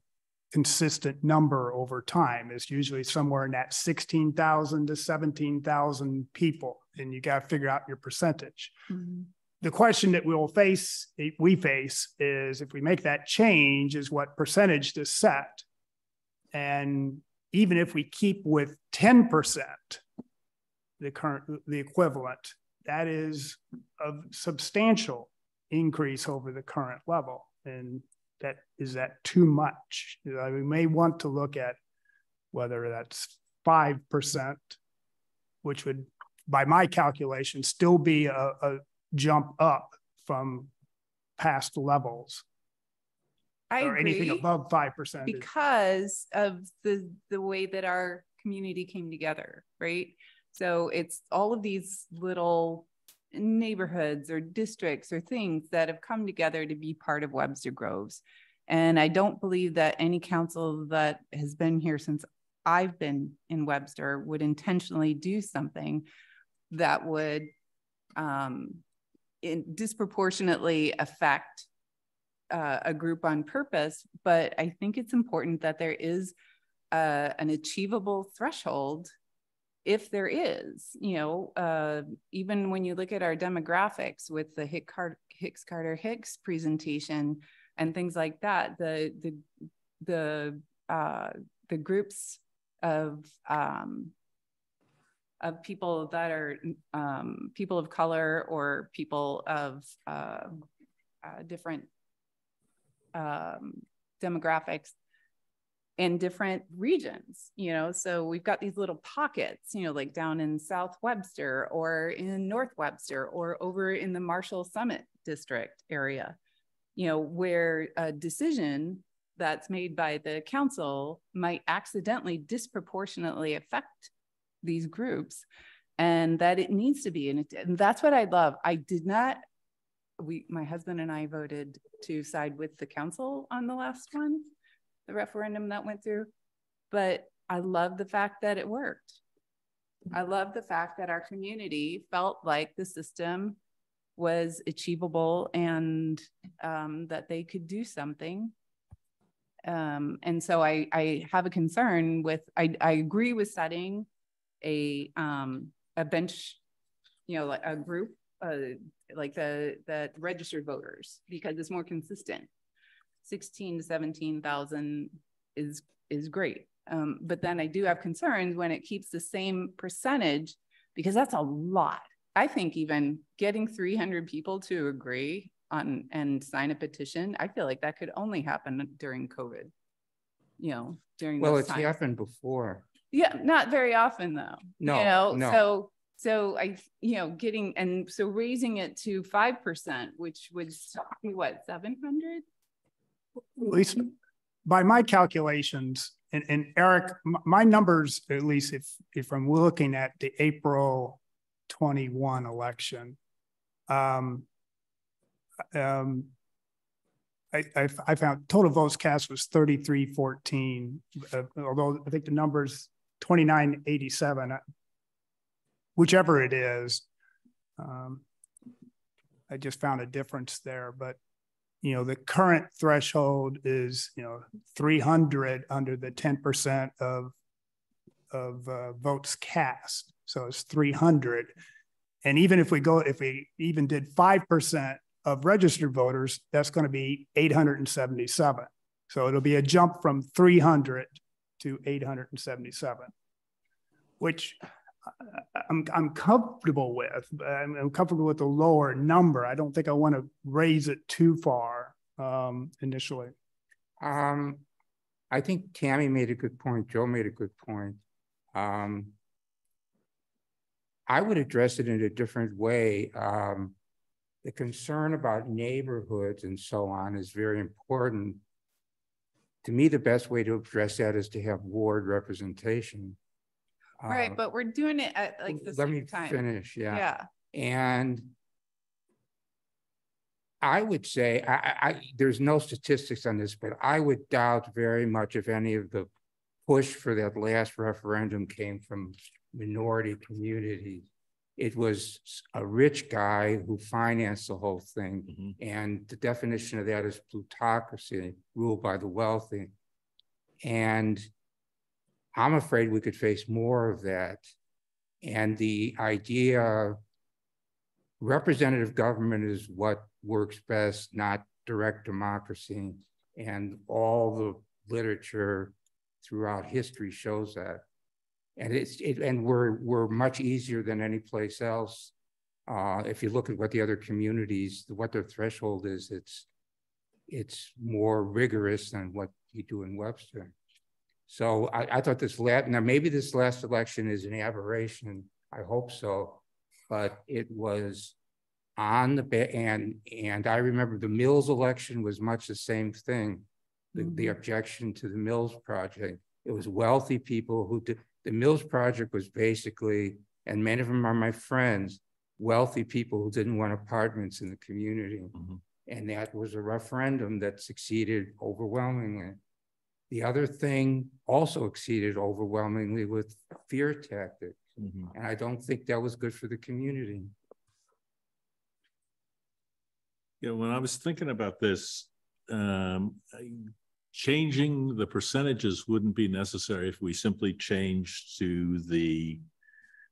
consistent number over time. It's usually somewhere in that 16,000 to 17,000 people, and you got to figure out your percentage. Mhm. The question that we face is if we make that change is what percentage to set. And even if we keep with 10%, the equivalent, that is a substantial increase over the current level. And is that too much? We may want to look at whether that's 5%, which would, by my calculation, still be a jump up from past levels. I or agree. Anything above 5%. Because of the way that our community came together, right? So it's all of these little neighborhoods or districts or things that have come together to be part of Webster Groves. And I don't believe that any council that has been here since I've been in Webster would intentionally do something that would disproportionately affect a group on purpose. But I think it's important that there is an achievable threshold. If there is, even when you look at our demographics with the Hicks-Carter-Hicks presentation and things like that, the groups of people that are people of color or people of different demographics in different regions, so we've got these little pockets, like down in South Webster or in North Webster or over in the Marshall Summit District area, where a decision that's made by the council might accidentally disproportionately affect these groups, and that it needs to be. And that's what I love. My husband and I voted to side with the council on the last one, the referendum that went through, but I love the fact that it worked. I love the fact that our community felt like the system was achievable and that they could do something. And so I have a concern with, I agree with setting a bench, like a group, like the registered voters, because it's more consistent. 16 to 17,000 is great. But then I do have concerns when it keeps the same percentage, because that's a lot. I think even getting 300 people to agree on and sign a petition, I feel like that could only happen during COVID, during Well, this it's time. happened before. Yeah, not very often though. No, no. So I, getting, and so raising it to 5%, which would be what, 700? At least by my calculations, and Eric, my numbers, at least if I'm looking at the April 21 election, I found total votes cast was 3314, although I think the number's 2987, whichever it is. I just found a difference there, but the current threshold is 300 under the 10% of votes cast, so it's 300. And even if we even did 5% of registered voters, that's going to be 877. So it'll be a jump from 300 to 877, which I'm comfortable with. I'm comfortable with the lower number. I don't think I want to raise it too far initially. I think Tammy made a good point. Joe made a good point. I would address it in a different way. The concern about neighborhoods and so on is very important. To me, the best way to address that is to have ward representation. Right, but we're doing it at like the same time. Let me finish, yeah. Yeah. And I would say, there's no statistics on this, but I would doubt very much if any of the push for that last referendum came from minority communities. It was a rich guy who financed the whole thing. Mm-hmm. And the definition of that is plutocracy, ruled by the wealthy. And I'm afraid we could face more of that. And the idea, representative government is what works best, not direct democracy. And all the literature throughout history shows that. And and we're much easier than any place else. If you look at what the other communities, what their threshold is, it's more rigorous than what you do in Webster. So I thought now maybe this last election is an aberration. I hope so, but it was on the and I remember the Mills election was much the same thing. The objection to the Mills project. It was wealthy people who did. The Mills project was basically, and many of them are my friends, wealthy people who didn't want apartments in the community. And that was a referendum that succeeded overwhelmingly. The other thing also succeeded overwhelmingly with fear tactics. And I don't think that was good for the community. Yeah, when I was thinking about this, changing the percentages wouldn't be necessary if we simply changed to the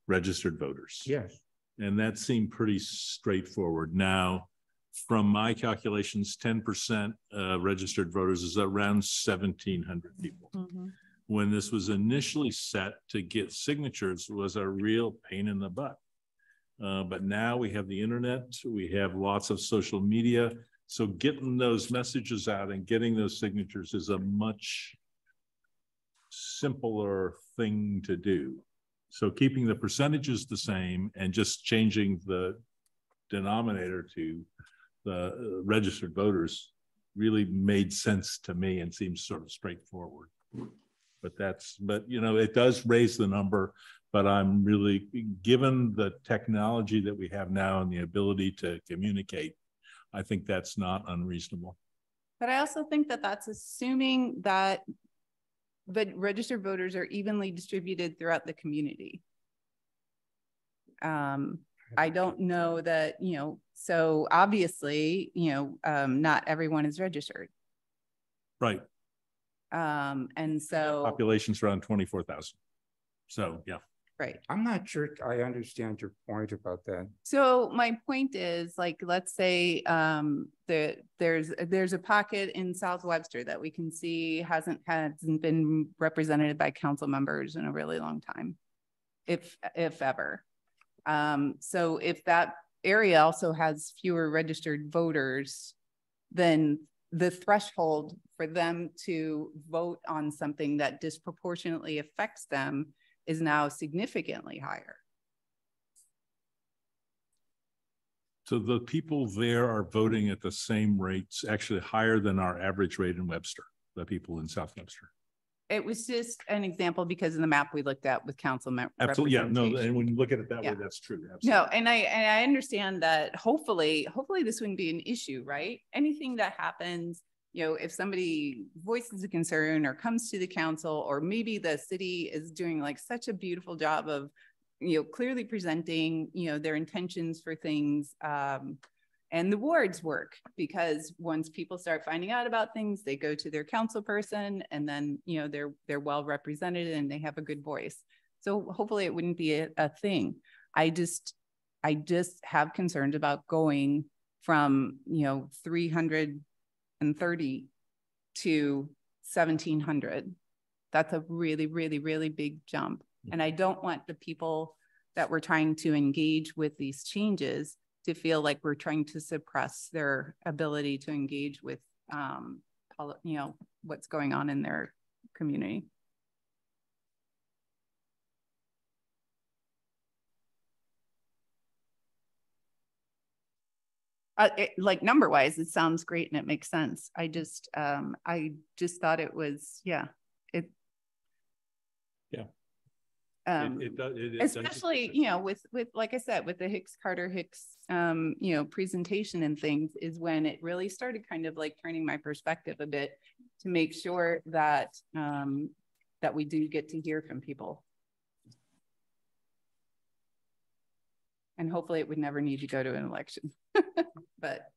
registered voters. Yes. And that seemed pretty straightforward. Now, from my calculations, 10% registered voters is around 1,700 people. When this was initially set to get signatures, it was a real pain in the butt. But now we have the internet, we have lots of social media. So getting those messages out and getting those signatures is a much simpler thing to do. So keeping the percentages the same and just changing the denominator to the registered voters really made sense to me and seems sort of straightforward. But you know, it does raise the number, but I'm really, given the technology that we have now and the ability to communicate, I think that's not unreasonable. But I also think that that's assuming that the registered voters are evenly distributed throughout the community. I don't know that, you know, so obviously, you know, not everyone is registered. Right. And so population's around 24,000. So yeah. Right. I'm not sure I understand your point about that. So my point is, like, let's say there's a pocket in South Webster that we can see hasn't been represented by council members in a really long time, if ever. So if that area also has fewer registered voters, then the threshold for them to vote on something that disproportionately affects them is now significantly higher. So the people there are voting at the same rates, actually higher than our average rate in Webster, the people in South Webster. It was just an example because of the map we looked at with council members. Absolutely, yeah, no, and when you look at it that way, that's true. Absolutely. No, and I understand that hopefully this wouldn't be an issue, right? Anything that happens, you know, if somebody voices a concern or comes to the council, or maybe the city is doing like such a beautiful job of, you know, clearly presenting, you know, their intentions for things, and the wards work, because once people start finding out about things, they go to their council person, and then, you know, they're well represented and they have a good voice. So hopefully it wouldn't be a thing. I just have concerns about going from, you know, 330 to 1,700. That's a really, really, really big jump. And I don't want the people that we're trying to engage with these changes to feel like we're trying to suppress their ability to engage with, you know, what's going on in their community. Like number wise, it sounds great and it makes sense. I just thought it was, yeah. Especially, you know, with like I said, with the Hicks-Carter-Hicks, you know, presentation and things, is when it really started kind of like turning my perspective a bit to make sure that that we do get to hear from people. And hopefully it would never need to go to an election. But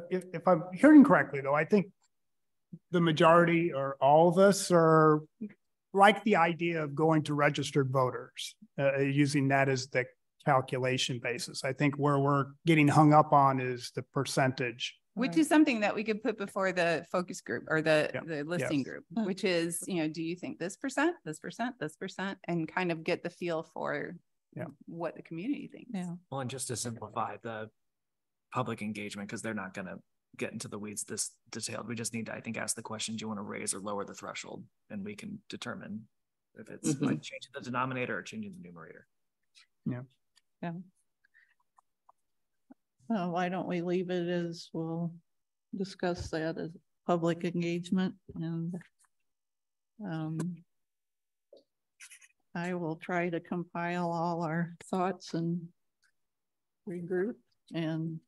if I'm hearing correctly, though, I think the majority or all of us are like the idea of going to registered voters, using that as the calculation basis. I think where we're getting hung up on is the percentage. Which is something that we could put before the focus group or the Yeah. listing group, which is, you know, do you think this percent, and kind of get the feel for what the community thinks. Yeah. Well, and just to simplify the public engagement, because they're not going to get into the weeds this detailed. We just need to, I think, ask the question, do you want to raise or lower the threshold? And we can determine if it's like changing the denominator or changing the numerator. Yeah. Yeah. Why don't we leave it as we'll discuss that as public engagement, and I will try to compile all our thoughts and regroup. And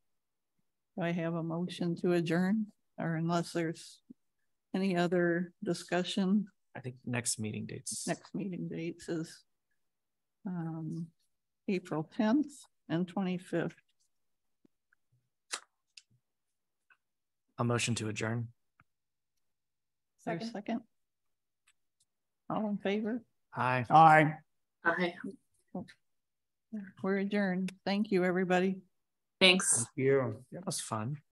do I have a motion to adjourn, or unless there's any other discussion? I think next meeting dates. Next meeting dates is April 10th and 25th. A motion to adjourn. Second. All in favor? Aye. Aye. Okay, We're adjourned. Thank you, everybody. thanks. Thank you. That was fun.